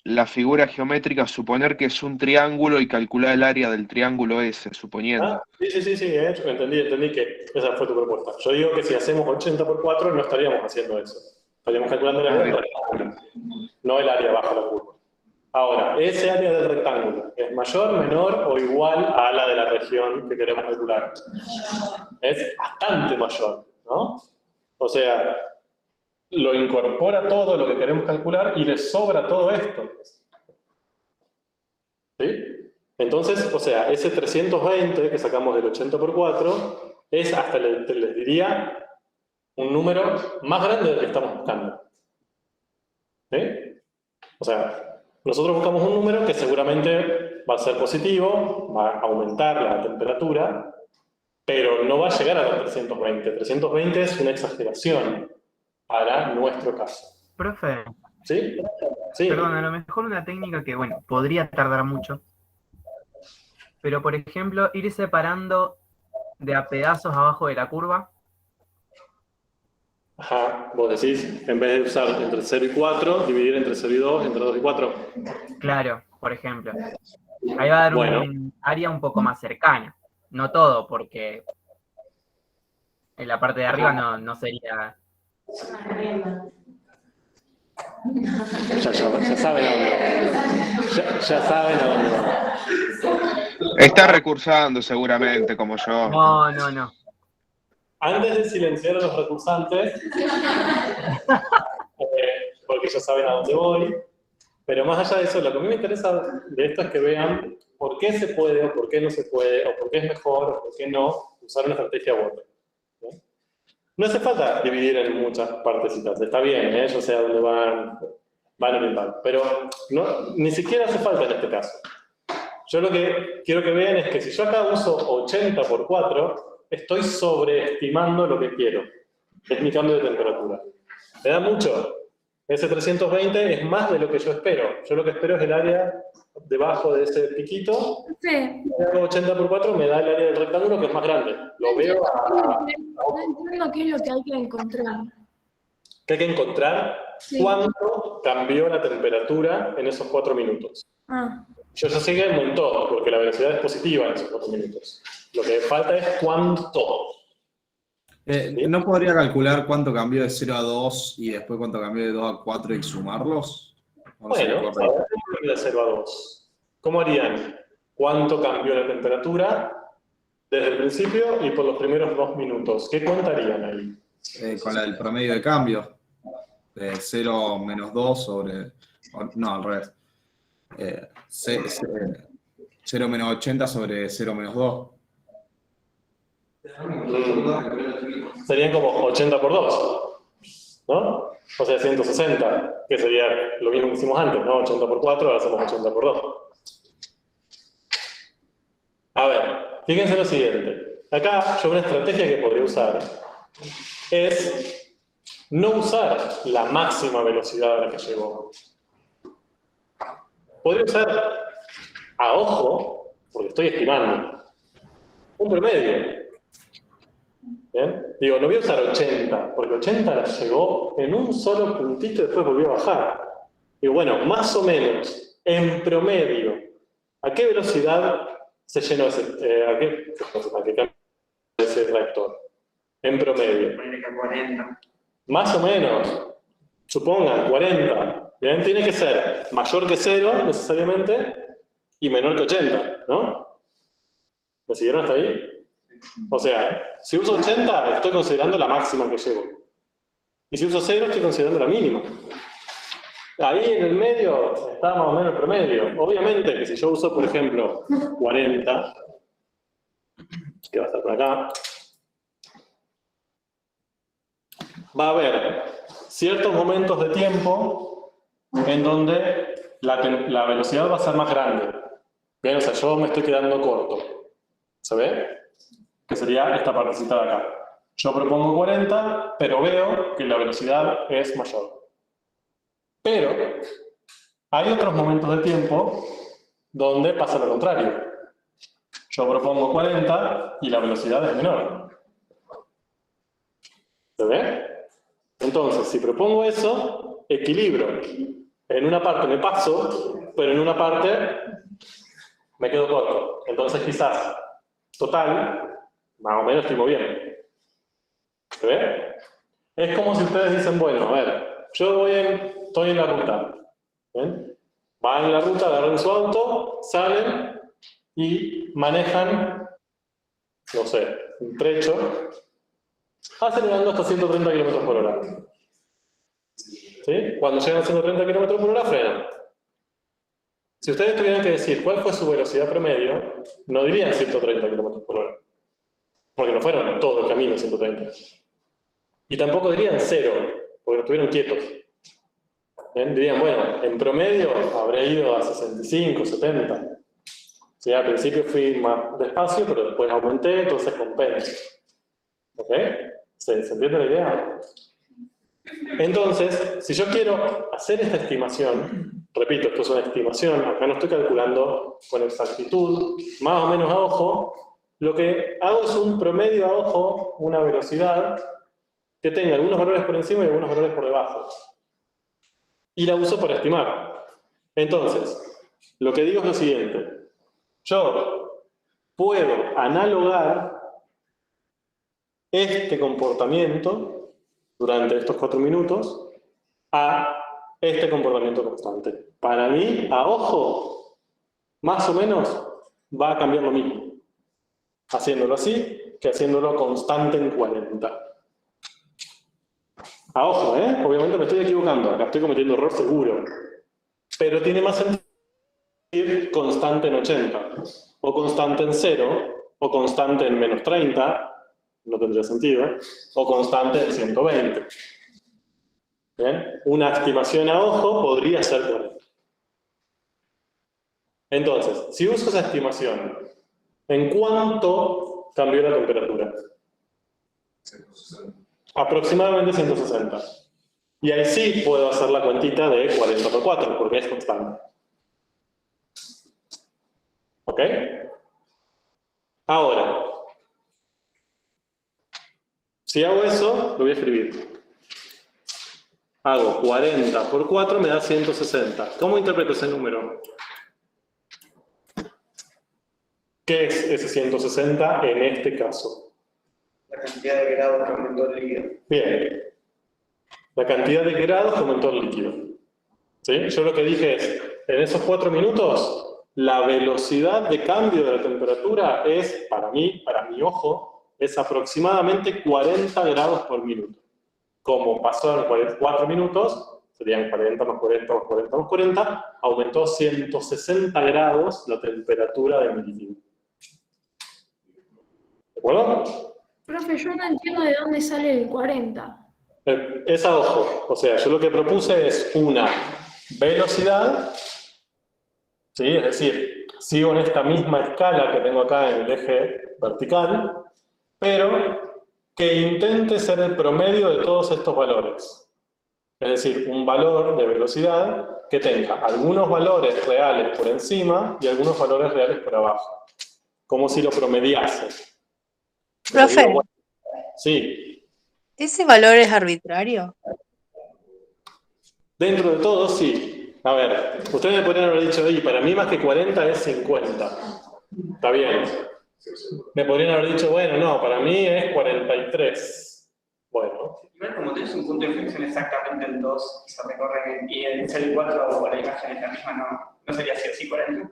la figura geométrica, suponer que es un triángulo y calcular el área del triángulo ese, suponiendo. Sí, entendí que esa fue tu propuesta. Yo digo que si hacemos 80 por 4 no estaríamos haciendo eso. Estaríamos calculando el área del rectángulo, no el área bajo la curva. Ahora, ese área del rectángulo es mayor, menor o igual a la de la región que queremos calcular. Es bastante mayor, ¿no? O sea, lo incorpora todo lo que queremos calcular y le sobra todo esto. ¿Sí? Entonces, o sea, ese 320 que sacamos del 80 por 4 es hasta, les diría, un número más grande del que estamos buscando. ¿Sí? O sea, nosotros buscamos un número que seguramente va a ser positivo, va a aumentar la temperatura, pero no va a llegar a los 320. 320 es una exageración para nuestro caso. Profe, ¿Sí? Sí. perdón, a lo mejor una técnica que, bueno, podría tardar mucho, pero por ejemplo, ir separando de a pedazos abajo de la curva. Ajá, vos decís, en vez de usar entre 0 y 4, dividir entre 0 y 2, entre 2 y 4. Claro, por ejemplo. Ahí va a dar un área un poco más cercana. No todo, porque en la parte de arriba no sería... Ya saben a dónde va. Ya saben a dónde va. Está recursando seguramente, como yo. No. Antes de silenciar a los recursantes, porque ya saben a dónde voy, pero más allá de eso, lo que a mí me interesa de esto es que vean por qué se puede o por qué no se puede, o por qué es mejor o por qué no usar una estrategia u otra. No hace falta dividir en muchas partecitas, está bien, yo sé a dónde van orientando, pero ni siquiera hace falta en este caso. Yo lo que quiero que vean es que si yo acá uso 80 por 4, estoy sobreestimando lo que quiero. Es mi cambio de temperatura. ¿Me da mucho? Ese 320 es más de lo que yo espero. Yo lo que espero es el área debajo de ese piquito. Sí. 80 por 4 me da el área del rectángulo que es más grande. Lo veo No entiendo qué es lo que hay que encontrar. que hay que encontrar Sí. cuánto cambió la temperatura en esos 4 minutos. Ah, Yo ya sé que aumentó, porque la velocidad es positiva en esos 4 minutos. Lo que falta es cuánto. ¿No podría calcular cuánto cambió de 0 a 2 y después cuánto cambió de 2 a 4 y sumarlos? ¿O no sería Bueno, correcto? de 0 a 2. ¿Cómo harían? ¿Cuánto cambió la temperatura desde el principio y por los primeros 2 minutos? ¿Qué cuenta harían ahí? Con la del promedio de cambio. De 0 menos 2 sobre... No, al revés. 0 menos 80 sobre 0 menos 2. Serían como 80 por 2, ¿no? O sea, 160, que sería lo mismo que hicimos antes, ¿no? 80 por 4, ahora hacemos 80 por 2. A ver, fíjense lo siguiente. Acá yo una estrategia que podría usar es no usar la máxima velocidad a la que llegó. Podría usar a ojo, porque estoy estimando, un promedio. ¿Bien? Digo, no voy a usar 80, porque 80 la llegó en un solo puntito y después volvió a bajar. Digo, bueno, más o menos, en promedio, ¿a qué velocidad se llenó ese reactor? En promedio. Ponele que a 40. Más o menos, supongan, 40. ¿Bien? Tiene que ser mayor que 0, necesariamente, y menor que 80, ¿no? ¿Me siguieron hasta ahí? O sea, si uso 80, estoy considerando la máxima que llego. Y si uso 0, estoy considerando la mínima. Ahí en el medio está más o menos el promedio. Obviamente que si yo uso, por ejemplo, 40, que va a estar por acá, va a haber ciertos momentos de tiempo en donde la velocidad va a ser más grande. Bien, o sea, yo me estoy quedando corto. ¿Se ve? Que sería esta partecita de acá. Yo propongo 40, pero veo que la velocidad es mayor. Pero hay otros momentos de tiempo donde pasa lo contrario. Yo propongo 40 y la velocidad es menor. ¿Se ve? Entonces, si propongo eso, equilibro. En una parte me paso, pero en una parte me quedo corto. Entonces, quizás, total, más o menos estoy bien. ¿Se ve? Es como si ustedes dicen, bueno, a ver, yo estoy en la ruta. ¿Ven? Van en la ruta, agarran su auto, salen y manejan, no sé, un trecho, acelerando hasta 130 km por hora. ¿Sí? Cuando llegan a 130 km por hora, frenan. Si ustedes tuvieran que decir cuál fue su velocidad promedio, no dirían 130 km por hora. Porque no fueron todo el camino 130. Y tampoco dirían 0, porque no estuvieron quietos. ¿Bien? Dirían, bueno, en promedio habré ido a 65, 70. Sí, al principio fui más despacio, pero después aumenté, entonces compenso. ¿Ok? ¿Se entiende la idea? Entonces, si yo quiero hacer esta estimación, repito, esto es una estimación, acá no estoy calculando con exactitud, más o menos a ojo, lo que hago es un promedio a ojo, una velocidad que tenga algunos valores por encima y algunos valores por debajo. Y la uso para estimar. Entonces, lo que digo es lo siguiente. Yo puedo analogar este comportamiento durante estos 4 minutos a este comportamiento constante. Para mí, a ojo, más o menos va a cambiar lo mismo. Haciéndolo así, que haciéndolo constante en 40. A ojo, obviamente me estoy equivocando, acá estoy cometiendo error seguro. Pero tiene más sentido decir constante en 80, o constante en 0, o constante en menos 30, no tendría sentido, o constante en 120. ¿Bien? Una estimación a ojo podría ser 40. Entonces, si uso esa estimación, ¿en cuánto cambió la temperatura? 160. Aproximadamente 160. Y ahí sí puedo hacer la cuentita de 40 por 4, porque es constante. ¿Ok? Ahora, si hago eso, lo voy a escribir. Hago 40 por 4, me da 160. ¿Cómo interpreto ese número? ¿Qué es ese 160 en este caso? La cantidad de grados que aumentó el líquido. Bien. La cantidad de grados que aumentó el líquido. ¿Sí? Yo lo que dije es, en esos 4 minutos, la velocidad de cambio de la temperatura es, para mi ojo, es aproximadamente 40 grados por minuto. Como pasó en 4 minutos, serían 40 más 40 más 40 más 40, aumentó 160 grados la temperatura de mi líquido. ¿De acuerdo? Profe, yo no entiendo de dónde sale el 40. Es a ojo. O sea, yo lo que propuse es una velocidad, ¿sí? Es decir, sigo en esta misma escala que tengo acá en el eje vertical, pero que intente ser el promedio de todos estos valores. Es decir, un valor de velocidad que tenga algunos valores reales por encima y algunos valores reales por abajo. Como si lo promediase. Profe, Bueno, sí, ¿ese valor es arbitrario? dentro de todo sí. A ver, ustedes me podrían haber dicho, oye, para mí más que 40 es 50. Está bien. Me podrían haber dicho, bueno, no, para mí es 43. Bueno. Igual como tenés un punto de inflexión exactamente en 2 y se recorre y en el 4 o la imagen es la misma, no sería así o sí 40.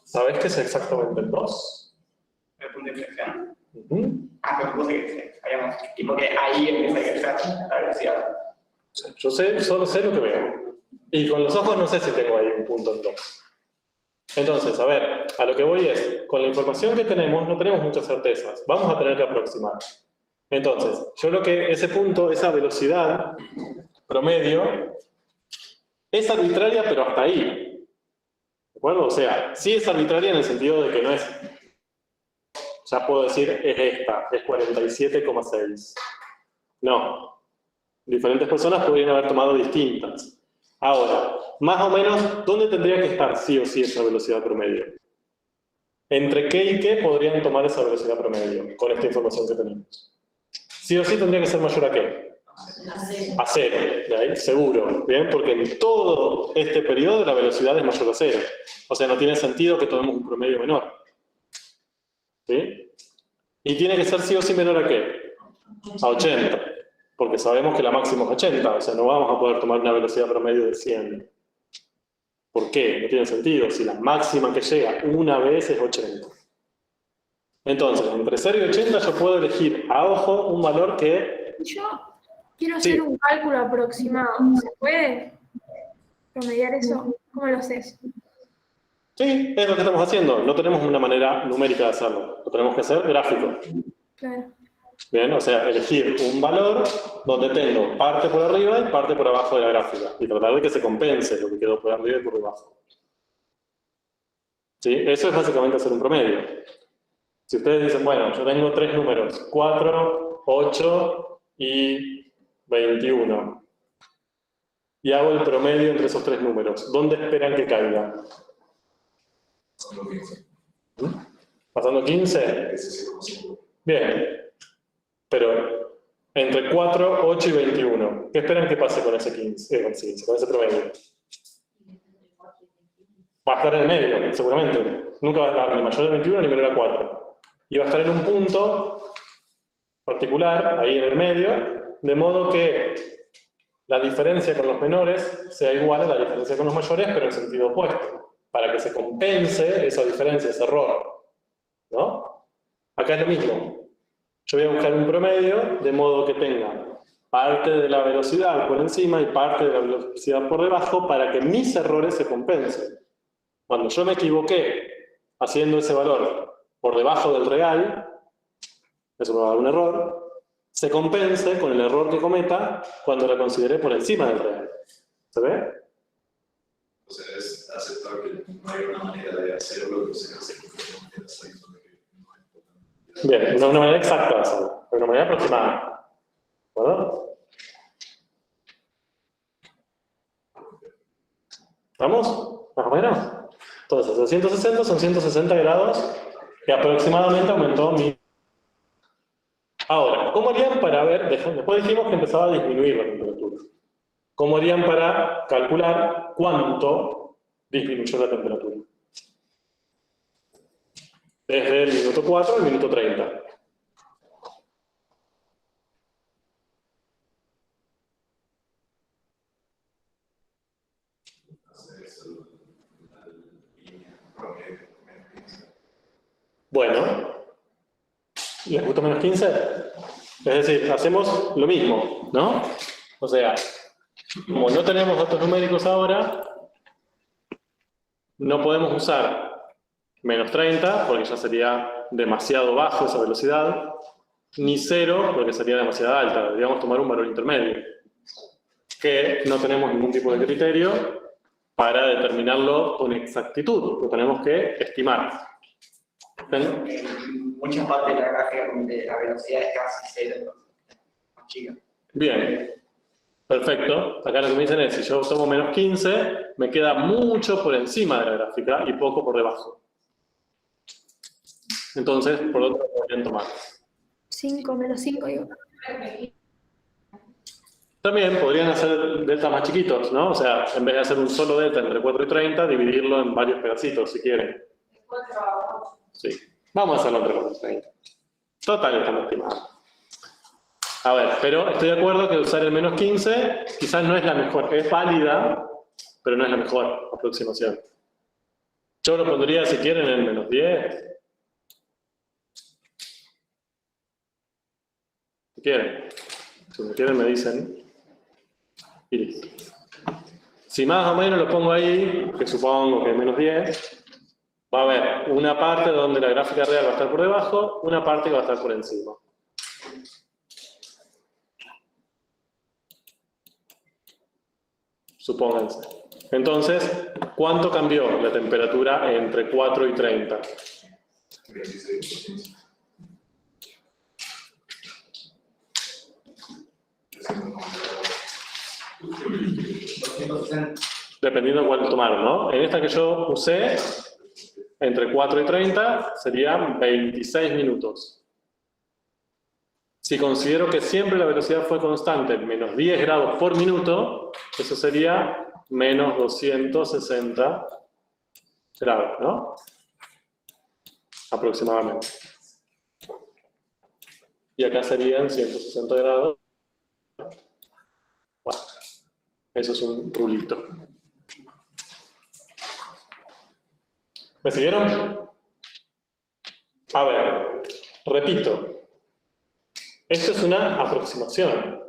¿Sabés qué es exactamente el 2? El punto de inflexión. Uh-huh. Pero supuse que sabíamos, tipo que ahí empieza a crecer la velocidad. Yo solo sé lo que veo. Y con los ojos no sé si tengo ahí un punto en 2. Entonces, a ver, a lo que voy es, con la información que tenemos, no tenemos muchas certezas. Vamos a tener que aproximar. Entonces, yo lo que ese punto, esa velocidad promedio, es arbitraria, pero hasta ahí. ¿De acuerdo? O sea, sí es arbitraria en el sentido de que no es, ya puedo decir, es esta, es 47,6. No. Diferentes personas podrían haber tomado distintas. Ahora, más o menos, ¿dónde tendría que estar sí o sí esa velocidad promedio? ¿Entre qué y qué podrían tomar esa velocidad promedio con esta información que tenemos? Sí o sí tendría que ser mayor a qué? A 0, ¿de ahí? Seguro, ¿bien? Porque en todo este periodo la velocidad es mayor a 0. O sea, no tiene sentido que tomemos un promedio menor. ¿Sí? Y tiene que ser sí o sí menor a qué? A 80. Porque sabemos que la máxima es 80, o sea, no vamos a poder tomar una velocidad promedio de 100. ¿Por qué? No tiene sentido, si la máxima que llega una vez es 80. Entonces, entre 0 y 80 yo puedo elegir a ojo un valor que... Yo quiero hacer un cálculo aproximado. ¿Se puede promediar eso? ¿Cómo lo haces? Sí, es lo que estamos haciendo. No tenemos una manera numérica de hacerlo. Lo tenemos que hacer gráfico. Claro. Bien, o sea, elegir un valor donde tengo parte por arriba y parte por abajo de la gráfica. Y tratar de que se compense lo que quedó por arriba y por debajo. ¿Sí? Eso es básicamente hacer un promedio. Si ustedes dicen, bueno, yo tengo 3 números, 4, 8 y 21. Y hago el promedio entre esos 3 números. ¿Dónde esperan que caiga? ¿Pasando 15? Bien. Pero entre 4, 8 y 21, ¿qué esperan que pase con ese 15, con ese promedio? Va a estar en el medio, seguramente. Nunca va a estar ni mayor de 21 ni menor a 4. Y va a estar en un punto particular, ahí en el medio, de modo que la diferencia con los menores sea igual a la diferencia con los mayores, pero en sentido opuesto, para que se compense esa diferencia, ese error. ¿No? Acá es lo mismo. Yo voy a buscar un promedio de modo que tenga parte de la velocidad por encima y parte de la velocidad por debajo para que mis errores se compensen. Cuando yo me equivoqué haciendo ese valor por debajo del real, eso me va a dar un error, se compense con el error que cometa cuando la consideré por encima del real. ¿Se ve? O sea, es aceptar que no hay una manera de hacerlo que se hace Bien, no es una manera exacta de hacerlo, es una manera aproximada. ¿De acuerdo? ¿Estamos? ¿Más o menos? Entonces, de 160 son 160 grados que aproximadamente aumentó mi... Ahora, ¿cómo harían para ver? Después dijimos que empezaba a disminuir la temperatura. ¿Cómo harían para calcular cuánto disminuyó la temperatura? Desde el minuto 4 al minuto 30. Bueno, ¿les gusta menos 15? Es decir, hacemos lo mismo, ¿no? O sea, como no tenemos datos numéricos ahora, no podemos usar menos 30, porque ya sería demasiado bajo esa velocidad, ni 0, porque sería demasiado alta. Deberíamos tomar un valor intermedio, que no tenemos ningún tipo de criterio para determinarlo con exactitud, lo tenemos que estimar. ¿Ven? En muchas partes de la gráfica de la velocidad es casi 0, más chica. Bien, perfecto. Acá lo que me dicen es, si yo tomo menos 15, me queda mucho por encima de la gráfica y poco por debajo. Entonces, ¿por dónde lo podrían tomar? 5 menos 5, digo. También podrían hacer deltas más chiquitos, ¿no? O sea, en vez de hacer un solo delta entre 4 y 30, dividirlo en varios pedacitos, si quieren. Sí. Vamos a hacerlo entre 4 y 30. Total, estamos estimados. A ver, pero estoy de acuerdo que usar el menos 15 quizás no es la mejor, es válida, pero no es la mejor aproximación. Yo lo pondría, si quieren, en menos 10. Si quieren. Si me quieren, me dicen. Y listo. Si más o menos lo pongo ahí, que supongo que es menos 10, va a haber una parte donde la gráfica real va a estar por debajo, una parte que va a estar por encima. Supónganse. Entonces, ¿cuánto cambió la temperatura entre 4 y 30? 26%. Dependiendo de cuál tomaron, ¿no? En esta que yo usé, entre 4 y 30, serían 26 minutos. Si considero que siempre la velocidad fue constante, menos 10 grados por minuto, eso sería menos 260 grados, ¿no? Aproximadamente. Y acá serían 160 grados. Bueno, eso es un rulito. ¿Me siguieron? A ver, repito. Esto es una aproximación.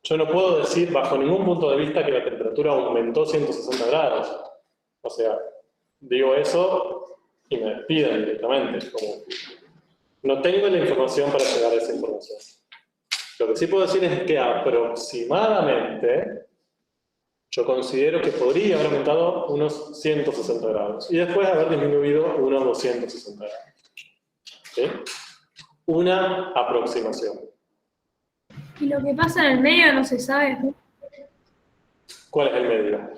Yo no puedo decir bajo ningún punto de vista que la temperatura aumentó 160 grados. O sea, digo eso y me despiden directamente. Como no tengo la información para llegar a esa información. Lo que sí puedo decir es que aproximadamente yo considero que podría haber aumentado unos 160 grados y después haber disminuido unos 260 grados. ¿Sí? Una aproximación. Y lo que pasa en el medio no se sabe. ¿Cuál es el medio?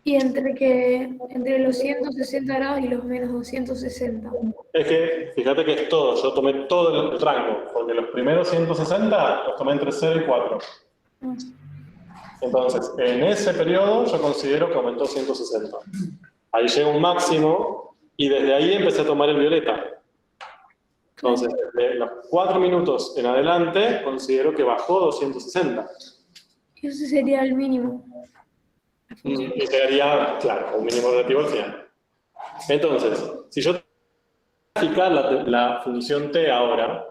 Y entre los 160 grados y los menos 260. Es que, fíjate que es todo, yo tomé todo el rango, porque los primeros 160 los tomé entre 0 y 4. Entonces, en ese periodo yo considero que aumentó 160. Ahí llega un máximo y desde ahí empecé a tomar el violeta. Entonces, desde los 4 minutos en adelante, considero que bajó 260. Y ese sería el mínimo. Y llegaría, claro, un mínimo relativo al final. Entonces, si yo graficar la función t ahora,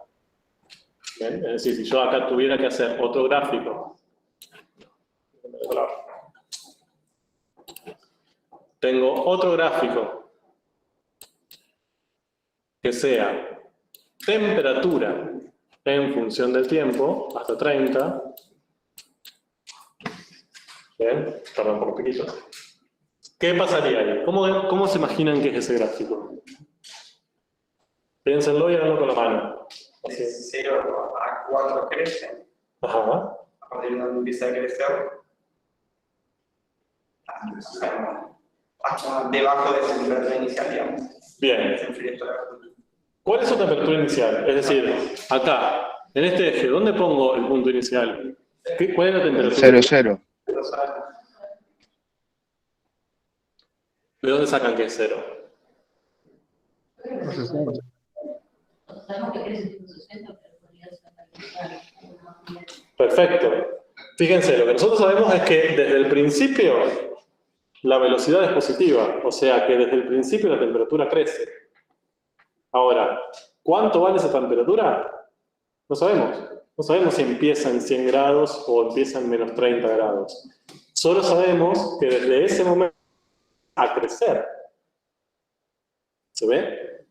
¿bien? Es decir, si yo acá tuviera que hacer otro gráfico, tengo otro gráfico que sea temperatura en función del tiempo, hasta 30. Bien, perdón por un poquito. ¿Qué pasaría ahí? ¿Cómo se imaginan que es ese gráfico? Piénsenlo y háganlo con la mano. De 0 a 4 crece. Ajá. A partir de donde empieza a crecer. Hasta debajo de esa temperatura inicial, digamos. Bien. Se enfría toda la temperatura. ¿Cuál es su temperatura inicial? Es decir, acá, en este eje, ¿dónde pongo el punto inicial? ¿Cuál es la temperatura? 0, 0. ¿De dónde sacan que es 0? Perfecto. Fíjense, lo que nosotros sabemos es que desde el principio la velocidad es positiva, o sea que desde el principio la temperatura crece. Ahora, ¿cuánto vale esa temperatura? No sabemos. No sabemos si empieza en 100 grados o empieza en menos 30 grados. Solo sabemos que desde ese momento a crecer. ¿Se ve?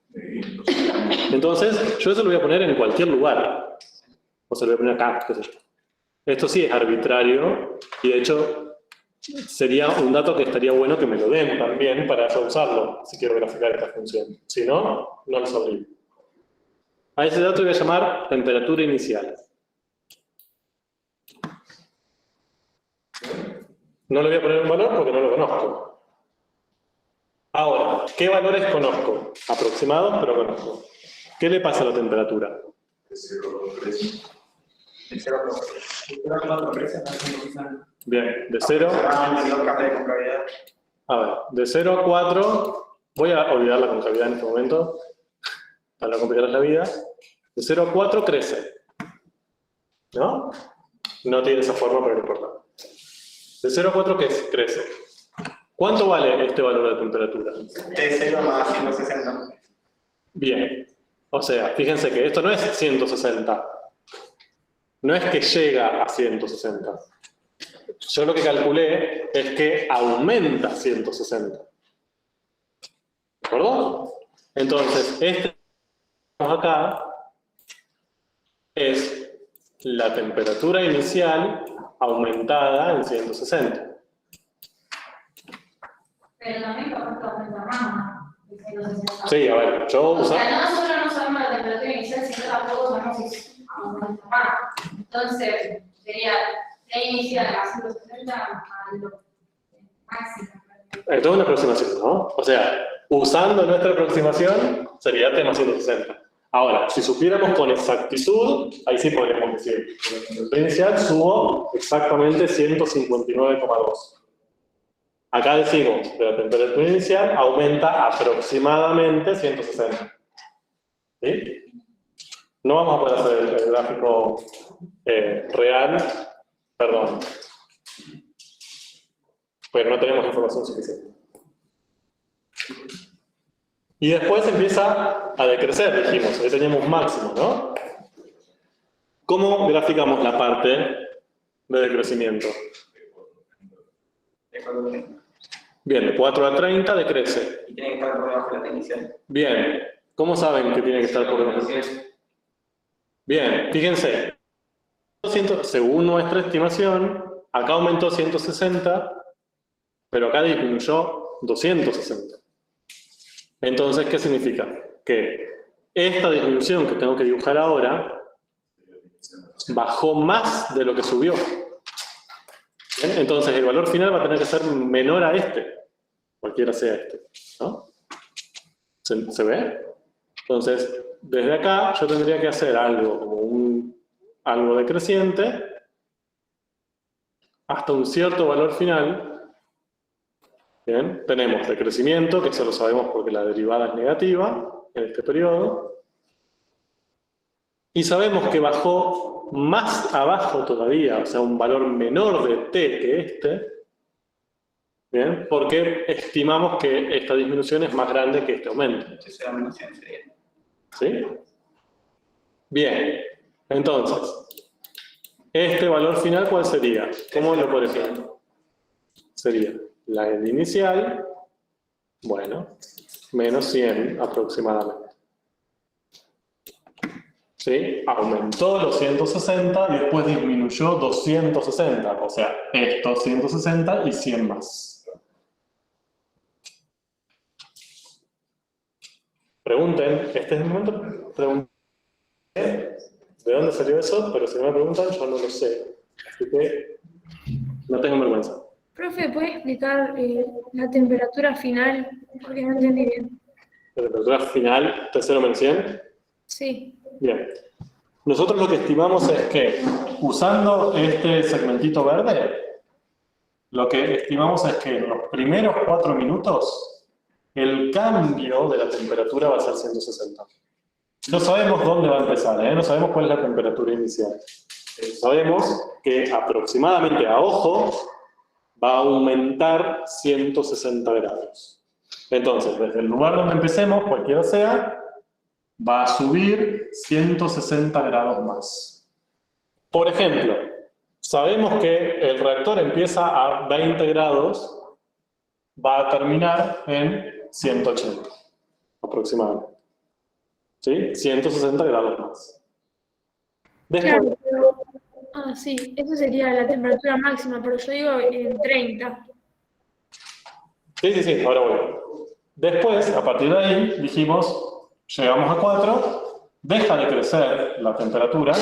Entonces, yo eso lo voy a poner en cualquier lugar. O se lo voy a poner acá, qué sé yo. Esto sí es arbitrario, y de hecho sería un dato que estaría bueno que me lo den también para yo usarlo, si quiero graficar esta función. Si no, no lo sabría. A ese dato voy a llamar temperatura inicial. No le voy a poner un valor porque no lo conozco. Ahora, ¿qué valores conozco? Aproximados, pero conozco. ¿Qué le pasa a la temperatura? Bien, de 0. A ver, de 0 a 4. Voy a olvidar la concavidad en este momento, para no complicarles la vida. De 0 a 4 crece. ¿No? No tiene esa forma, pero no importa. De 0 a 4 crece. ¿Cuánto vale este valor de temperatura? De 0 a 160. Bien. O sea, fíjense que esto no es 160. No es que llega a 160. Yo lo que calculé es que aumenta 160. ¿De acuerdo? Entonces, este que tenemos acá es la temperatura inicial aumentada en 160. Pero también capaz que aumenta más. Sí, a ver, yo O sea, no solo no sabemos la temperatura inicial, sino tampoco sabemos si aumenta más. Entonces, sería la inicial a 160 a lo máximo. Esto es una aproximación, ¿no? O sea, usando nuestra aproximación, sería T más 160. Ahora, si supiéramos con exactitud, ahí sí podríamos decir, la temperatura inicial subo exactamente 159,2. Acá decimos que la temperatura inicial aumenta aproximadamente 160. ¿Sí? No vamos a poder hacer el gráfico real, perdón, pero no tenemos información suficiente. Y después empieza a decrecer, dijimos, ahí teníamos máximo, ¿no? ¿Cómo graficamos la parte de decrecimiento? Bien, de 4 a 30 decrece. Y tiene que estar por debajo de la inicial. Bien, ¿cómo saben que tiene que estar por debajo? Bien, fíjense, según nuestra estimación, acá aumentó 160, pero acá disminuyó 260. Entonces, ¿qué significa? Que esta disminución que tengo que dibujar ahora bajó más de lo que subió. ¿Bien? Entonces, el valor final va a tener que ser menor a este, cualquiera sea este, ¿no? ¿Se ve? Entonces, desde acá yo tendría que hacer algo como algo decreciente hasta un cierto valor final. Bien, tenemos decrecimiento, que eso lo sabemos porque la derivada es negativa en este periodo. Y sabemos que bajó más abajo todavía, o sea, un valor menor de t que este. Bien, porque estimamos que esta disminución es más grande que este aumento. ¿Sí? Bien, entonces, este valor final, ¿cuál sería? ¿Cómo lo por ejemplo? Sería la inicial, bueno, menos 100 aproximadamente. ¿Sí? Aumentó los 160 y después disminuyó 260, o sea, estos 160 y 100 más. Pregunten, este es el momento, pregunten de dónde salió eso, pero si no me preguntan, yo no lo sé. Así que no tengo vergüenza. Profe, ¿puede explicar la temperatura final? Porque no entendí bien. La temperatura final, ¿tercero menos 100? Sí. Bien. Nosotros lo que estimamos es que, usando este segmentito verde, lo que estimamos es que en los primeros 4 minutos, el cambio de la temperatura va a ser 160. No sabemos dónde va a empezar, no sabemos cuál es la temperatura inicial. Sabemos que aproximadamente a ojo va a aumentar 160 grados. Entonces, desde el lugar donde empecemos, cualquiera sea, va a subir 160 grados más. Por ejemplo, sabemos que el reactor empieza a 20 grados, va a terminar en 180, aproximadamente. ¿Sí? 160 grados más. Después, Claro, pero, sí, eso sería la temperatura máxima, pero yo digo en 30. sí, ahora voy. Después, a partir de ahí, dijimos, llegamos a 4, deja de crecer la temperatura,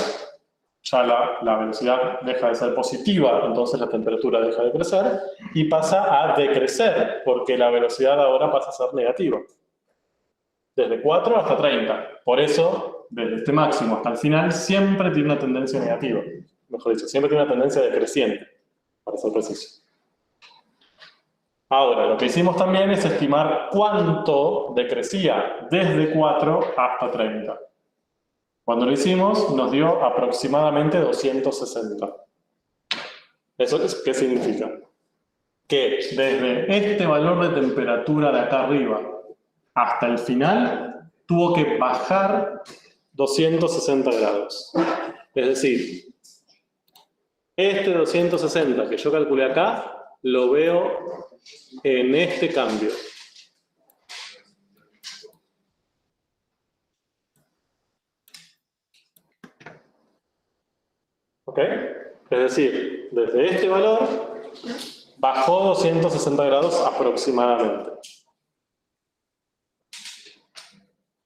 ya la velocidad deja de ser positiva, entonces la temperatura deja de crecer, y pasa a decrecer, porque la velocidad ahora pasa a ser negativa. Desde 4 hasta 30. Por eso, desde este máximo hasta el final, siempre tiene una tendencia negativa. Mejor dicho, siempre tiene una tendencia decreciente, para ser preciso. Ahora, lo que hicimos también es estimar cuánto decrecía desde 4 hasta 30. Cuando lo hicimos, nos dio aproximadamente 260. ¿Eso qué significa? Que desde este valor de temperatura de acá arriba hasta el final, tuvo que bajar 260 grados. Es decir, este 260 que yo calculé acá, lo veo en este cambio. ¿Ok? Es decir, desde este valor bajó 260 grados aproximadamente.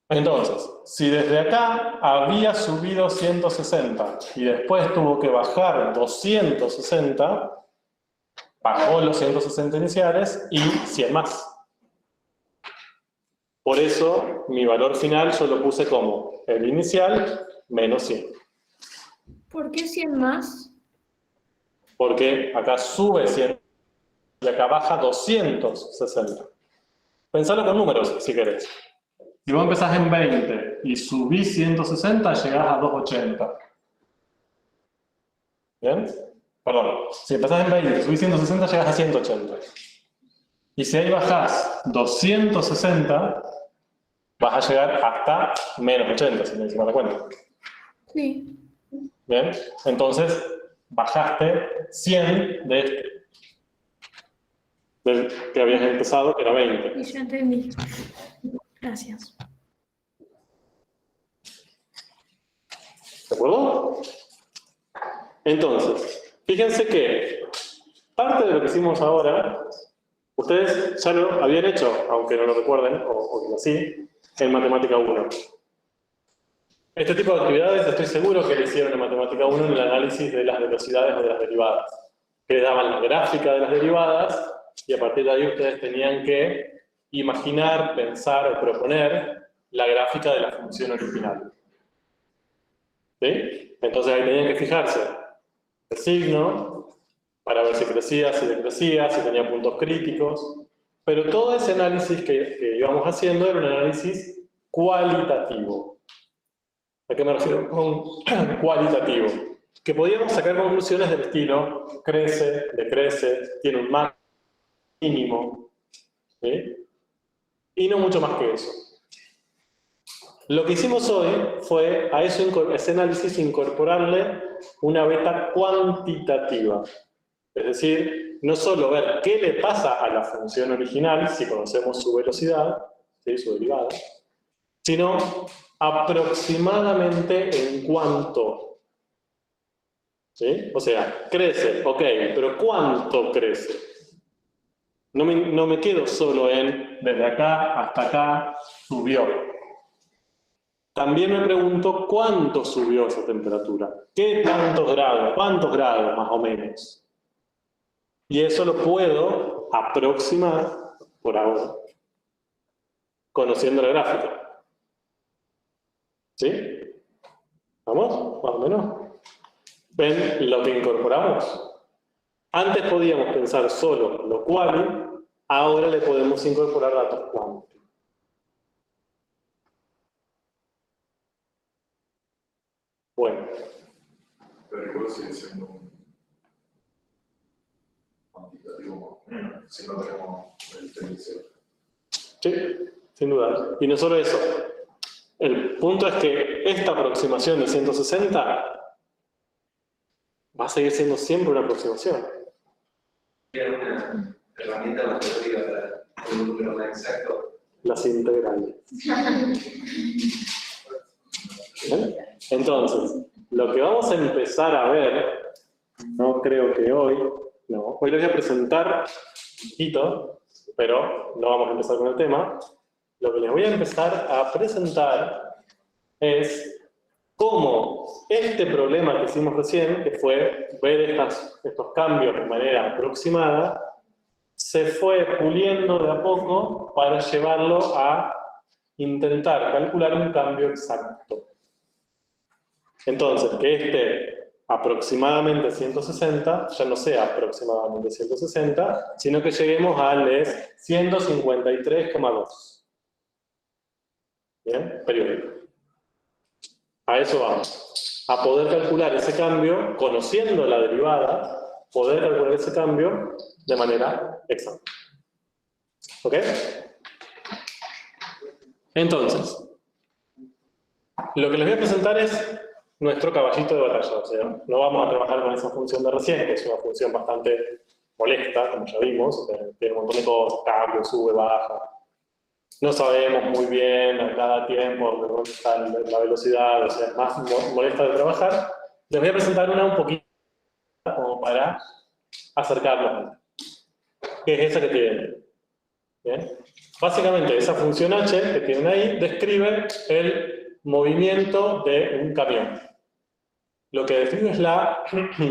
Entonces, si desde acá había subido 160 y después tuvo que bajar 260, bajó los 160 iniciales y 100 más. Por eso, mi valor final yo lo puse como el inicial menos 100. ¿Por qué 100 más? Porque acá sube 100 y acá baja 260. Pensalo con números, si querés. Si vos empezás en 20 y subís 160, llegás a 280. ¿Bien? Perdón, si empezás en 20 y subís 160, llegás a 180. Y si ahí bajás 260, vas a llegar hasta menos 80, si me das cuenta. Sí. ¿Bien? Entonces, bajaste 100 de este. Del que habías empezado, que era 20. Y ya entendí. Gracias. ¿De acuerdo? Entonces, fíjense que parte de lo que hicimos ahora, ustedes ya lo habían hecho, aunque no lo recuerden, o que sí, en Matemática 1. Este tipo de actividades estoy seguro que le hicieron en Matemática 1 en el análisis de las velocidades o de las derivadas. Que les daban la gráfica de las derivadas y a partir de ahí ustedes tenían que imaginar, pensar o proponer la gráfica de la función original. ¿Sí? Entonces ahí tenían que fijarse el signo para ver si crecía, si decrecía, si tenía puntos críticos. Pero todo ese análisis que íbamos haciendo era un análisis cualitativo. ¿A qué me refiero con cualitativo? Que podíamos sacar conclusiones del estilo crece, decrece, tiene un máximo, mínimo, ¿sí? Y no mucho más que eso. Lo que hicimos hoy fue a ese análisis incorporarle una beta cuantitativa. Es decir, no solo ver qué le pasa a la función original, si conocemos su velocidad, ¿sí? Su derivada, sino aproximadamente en cuánto. ¿Sí? O sea, crece, ok, pero ¿cuánto crece? No me quedo solo en desde acá hasta acá subió. También me pregunto cuánto subió esa temperatura. ¿Qué tantos grados? ¿Cuántos grados más o menos? Y eso lo puedo aproximar por ahora, conociendo la gráfica. ¿Sí? ¿Vamos? Más o menos. ¿Ven lo que incorporamos? Antes podíamos pensar solo lo cual, ahora le podemos incorporar datos cuánticos. Bueno. Pero igual sigue siendo un cuantitativo, si no tenemos el diferencial. Sí, sin duda. Y no solo eso. El punto es que esta aproximación de 160 va a seguir siendo siempre una aproximación. Tiene una herramienta matemática para un problema exacto. Las integrales. ¿Bien? Entonces, lo que vamos a empezar a ver, no creo que hoy, no, hoy les voy a presentar un poquito, pero no vamos a empezar con el tema. Lo que les voy a empezar a presentar es cómo este problema que hicimos recién, que fue ver estos cambios de manera aproximada, se fue puliendo de a poco para llevarlo a intentar calcular un cambio exacto. Entonces, que este aproximadamente 160 ya no sea aproximadamente 160, sino que lleguemos al 153,2. ¿Bien? Periódico. A eso vamos. A poder calcular ese cambio, conociendo la derivada, poder calcular ese cambio de manera exacta. ¿Ok? Entonces, lo que les voy a presentar es nuestro caballito de batalla. O sea, no vamos a trabajar con esa función de recién, que es una función bastante molesta, como ya vimos, tiene un montón de cosas, cambio, sube, baja. No sabemos muy bien a cada tiempo dónde está la velocidad, o sea, es más molesta de trabajar. Les voy a presentar una un poquito como para acercarnos. Que es esa que tienen. ¿Bien? Básicamente, esa función h que tienen ahí describe el movimiento de un camión. Lo que describe es la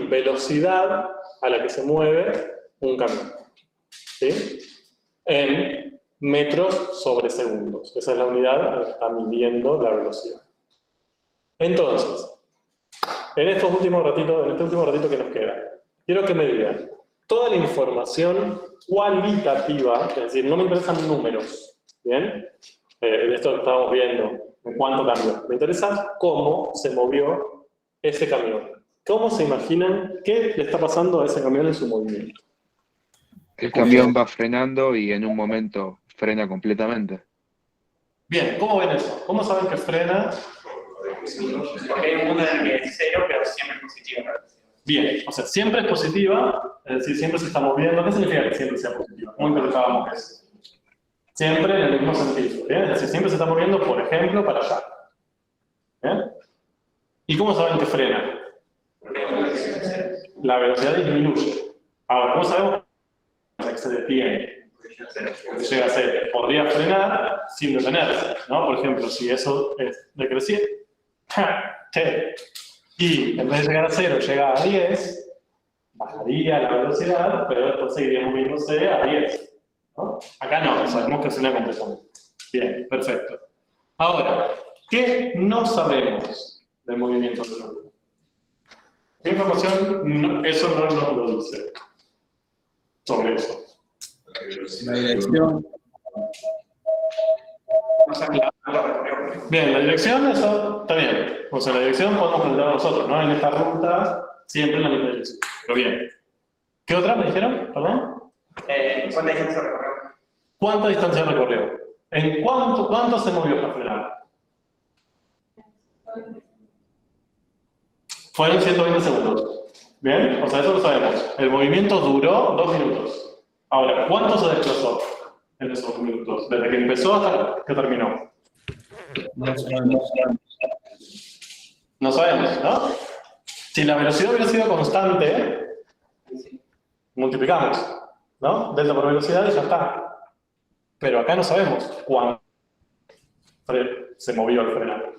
velocidad a la que se mueve un camión. ¿Sí? En metros sobre segundos. Esa es la unidad a la que está midiendo la velocidad. Entonces, en este último ratito que nos queda, quiero que me digan toda la información cualitativa, es decir, no me interesan números, ¿bien? De esto que estábamos viendo, en cuánto cambió. Me interesa cómo se movió ese camión. ¿Cómo se imaginan qué le está pasando a ese camión en su movimiento? El camión va frenando y en un momento frena completamente. Bien, ¿cómo ven eso? ¿Cómo saben que frena? Porque hay un mundo en el que es cero, pero siempre es positiva. Bien, o sea, siempre es positiva, es decir, siempre se está moviendo. ¿Qué significa que siempre sea positiva? ¿Cómo interpretábamos eso? Siempre en el mismo sentido, ¿bien? Es decir, siempre se está moviendo, por ejemplo, para allá. ¿Bien? ¿Y cómo saben que frena? La velocidad disminuye. Ahora, ¿cómo sabemos que se detiene? Llega a ser, podría frenar sin detenerse, ¿no? Por ejemplo, si eso es decreciente, y en vez de llegar a 0 llega a 10, bajaría la velocidad, pero después seguiría moviéndose a 10. ¿No? Acá no, sabemos que frena completamente. Bien, perfecto. Ahora, ¿qué no sabemos del movimiento del órgano? ¿Qué información eso no nos lo dice sobre eso? La dirección. Bien, la dirección, eso está bien. O sea, la dirección podemos calcular nosotros, ¿no? En esta ruta, siempre en la misma dirección. Pero bien. ¿Qué otra me dijeron? ¿Perdón? ¿Cuánta distancia recorrió? ¿Cuánta distancia recorrió? ¿En cuánto se movió para frenar? Fueron 120 segundos. ¿Bien? O sea, eso lo sabemos. El movimiento duró 2 minutos. Ahora, ¿cuánto se desplazó en esos minutos? Desde que empezó hasta que terminó. No sabemos, ¿no? Si la velocidad hubiera sido constante, multiplicamos, ¿no? Delta por velocidad y ya está. Pero acá no sabemos cuánto se movió el frenar.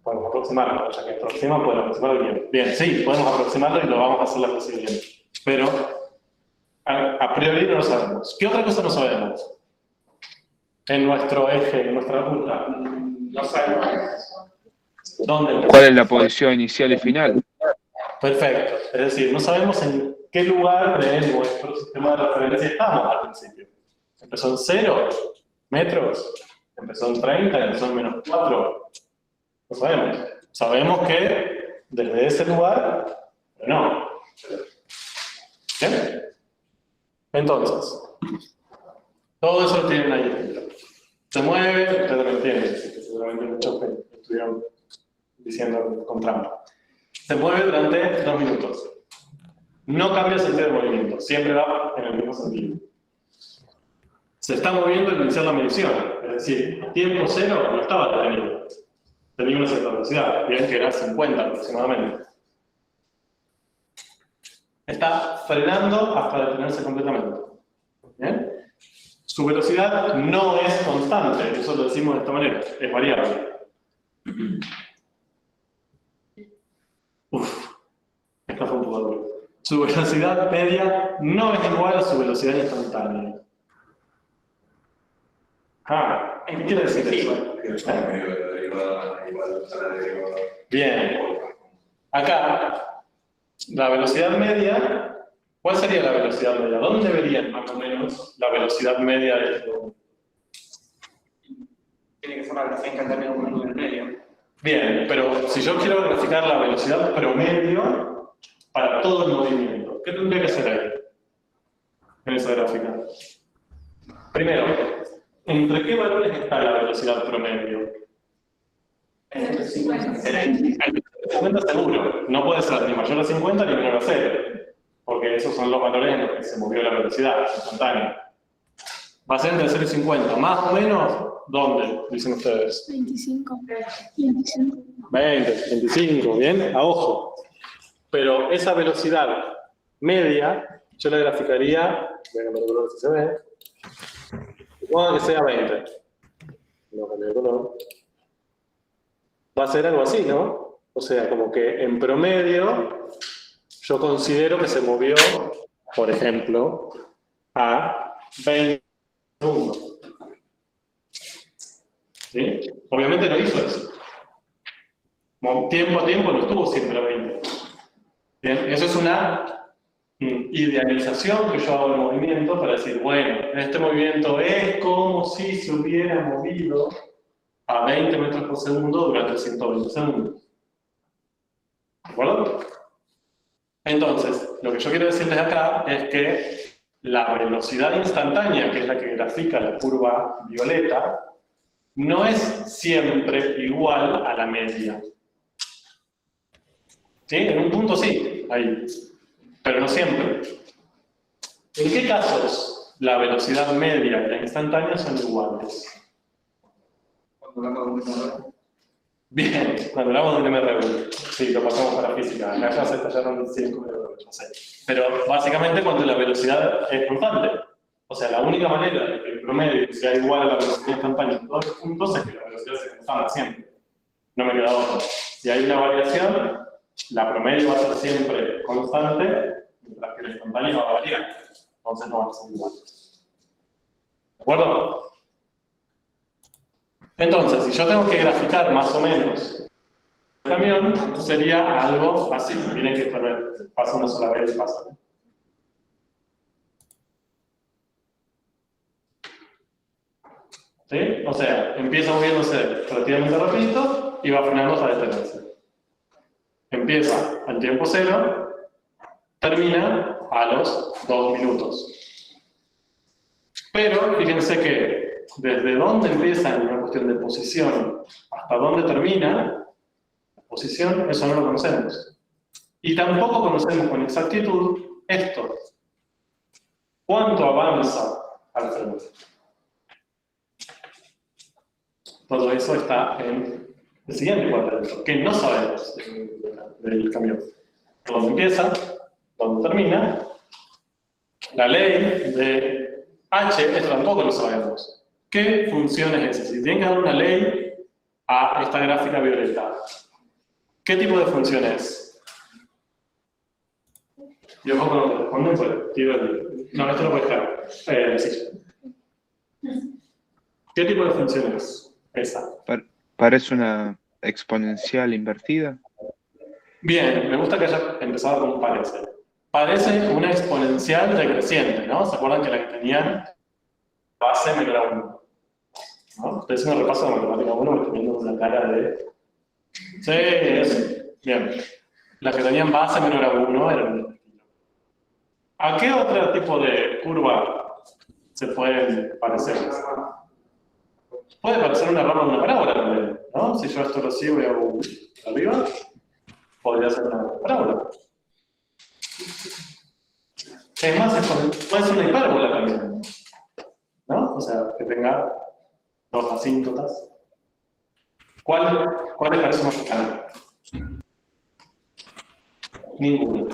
Podemos aproximarlo, ya que aproximan, podemos aproximarlo bien. Bien, sí, podemos aproximarlo y lo vamos a hacer la posible. Pero a priori no lo sabemos. ¿Qué otra cosa no sabemos? En nuestro eje, en nuestra ruta. No sabemos. ¿Dónde? ¿Cuál es la posición inicial y final? Perfecto. Es decir, no sabemos en qué lugar de nuestro sistema de referencia estamos al principio. ¿Empezó en 0 metros? ¿Empezó en 30? ¿Empezó en menos 4? No sabemos. Sabemos que desde ese lugar, no. ¿Bien? Entonces, todo eso lo tienen ahí dentro. Se mueve, ustedes lo entienden, seguramente muchos estuvieron diciendo con trampa. Se mueve durante 2 minutos. No cambia el sentido del movimiento, siempre va en el mismo sentido. Se está moviendo al iniciar la medición, es decir, a tiempo cero no estaba detenido. Tenía una cierta velocidad, bien que era 50 aproximadamente. Está frenando hasta detenerse completamente. ¿Bien? Su velocidad no es constante, eso lo decimos de esta manera, es variable. Esta fue un poco dura. Su velocidad media no es igual a su velocidad instantánea. ¿Qué quiere decir eso? Bien. Acá, la velocidad media, ¿cuál sería la velocidad media? ¿Dónde verían más o menos la velocidad media de esto? Tiene que ser la velocidad instantánea de 1 en medio. Bien, pero si yo quiero graficar la velocidad promedio para todo el movimiento, ¿qué tendría que ser ahí? En esa gráfica. Primero, ¿entre qué valores está la velocidad promedio? Entre 50. 50 seguro. No puede ser ni mayor a 50 ni menor a 0. Porque esos son los valores en los que se movió la velocidad instantánea. Va a ser entre 0 y 50. ¿Más o menos? ¿Dónde? Dicen ustedes. 25. 20, 25, bien, a ojo. Pero esa velocidad media, yo la graficaría, voy a cambiar de color si se ve, supongo que sea 20. No cambié de color. Va a ser algo así, ¿no? O sea, como que en promedio, yo considero que se movió, por ejemplo, a 20 segundos. ¿Sí? Obviamente no hizo eso. Tiempo a tiempo no estuvo siempre a 20. Bien, eso es una idealización que yo hago del movimiento para decir, bueno, este movimiento es como si se hubiera movido a 20 metros por segundo durante 120 segundos. ¿De acuerdo? Entonces, lo que yo quiero decirles acá es que la velocidad instantánea, que es la que grafica la curva violeta, no es siempre igual a la media. ¿Sí? En un punto sí, ahí, pero no siempre. ¿En qué casos la velocidad media y la instantánea son iguales? Cuando hablamos de un MRV. Bien, cuando hablamos del MRV. Sí, lo pasamos para física. Acá ya se estallaron 5 MRV, no sé. Pero básicamente cuando la velocidad es constante. O sea, la única manera de que el promedio sea igual a la velocidad instantánea en todos los puntos es que la velocidad se constante siempre. No me queda otra. Si hay una variación, la promedio va a ser siempre constante, mientras que la instantánea va a variar. Entonces no van a ser iguales. ¿De acuerdo? Entonces, si yo tengo que graficar más o menos el camión, sería algo así. Miren que pasa una sola vez y pasa. ¿Sí? O sea, empieza moviéndose relativamente rapidito y va frenando hasta detenerse. Empieza al tiempo cero, termina a los 2 minutos. Pero fíjense que desde dónde empieza en una cuestión de posición hasta dónde termina la posición, eso no lo conocemos. Y tampoco conocemos con exactitud esto. ¿Cuánto avanza al frente? Todo eso está en el siguiente cuadrante, que no sabemos del camión. ¿Dónde empieza? ¿Dónde termina? La ley de H, esto tampoco lo sabemos. ¿Qué función es esa? Si tienen que dar una ley a esta gráfica violeta, ¿qué tipo de función es? Y ojo con lo que responden, pues tiro el... No, esto lo puedes dejar. Sí. ¿Qué tipo de función es? Esa. Parece una exponencial invertida. Bien, me gusta que haya empezado con parece. Parece una exponencial decreciente, ¿no? ¿Se acuerdan que la que tenían base menor a 1? ¿No? Ustedes hacen un repaso de matemática 1, me estoy viendo una cara de... Sí, eso. Bien. Las que tenían base menor a 1 eran... ¿A qué otro tipo de curva se pueden parecer? puede parecer una rama de una parábola también, ¿no? Si yo esto lo sigo y hago arriba, podría ser una parábola. Es más, puede ser una hipérbola también, ¿no? O sea, que tenga dos asíntotas. ¿Cuál les parece más cercano? Ninguno.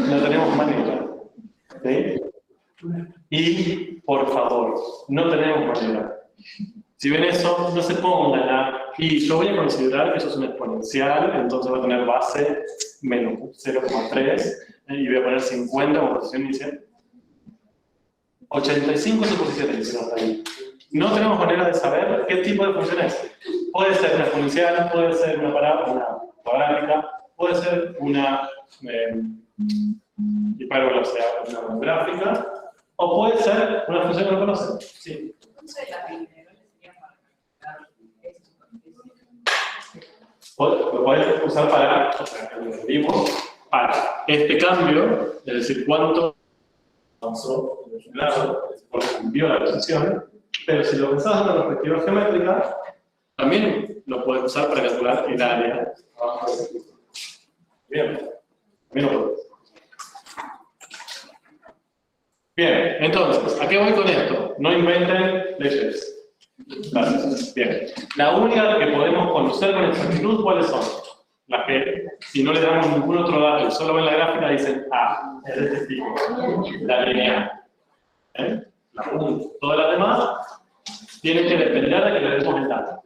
No tenemos manera. ¿Sí? Y, por favor, no tenemos manera. Si ven eso, no se pongan y yo voy a considerar que eso es un exponencial, entonces va a tener base menos 0,3 y voy a poner 50 como posición inicial. 85 suposiciones hicieron hasta ahí. No tenemos manera de saber qué tipo de función es. Puede ser una exponencial, puede ser una cuadrática, puede ser una hipérbola, o sea, una gráfica, o puede ser una función que no conocen. Sí. Lo puedes usar para, o sea, lo vimos, para este cambio, es decir, cuánto avanzó en el lado, cuánto cambió la posición, pero si lo pensás en una perspectiva geométrica, también lo puedes usar para calcular el área abajo del circuito. Bien, también lo puedes. Bien, entonces, ¿a qué voy con esto? No inventen leyes. Gracias. Bien. La única que podemos conocer con exactitud, ¿cuáles son? Las que, si no le damos ningún otro dato y solo ven la gráfica, dicen, ah, es de este tipo. La lineal. La única. Todas las demás tienen que depender de que le demos el dato.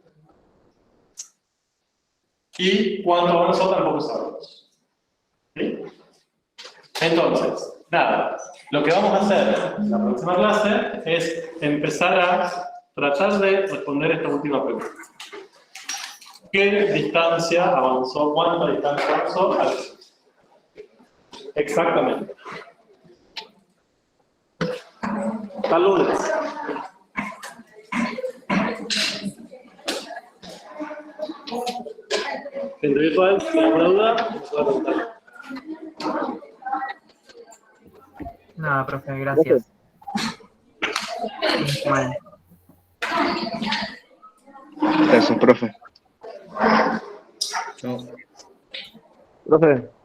Y cuánto avanzó tampoco sabemos. ¿Sí? Entonces, nada. Lo que vamos a hacer en la próxima clase es empezar a tratar de responder esta última pregunta. ¿Qué distancia avanzó? ¿Cuánta distancia avanzó? Exactamente. Hasta lunes. Gente virtual, si hay alguna duda, me puede preguntar. Nada, profe, gracias. Bueno. Gracias, profe. Chao. Profe.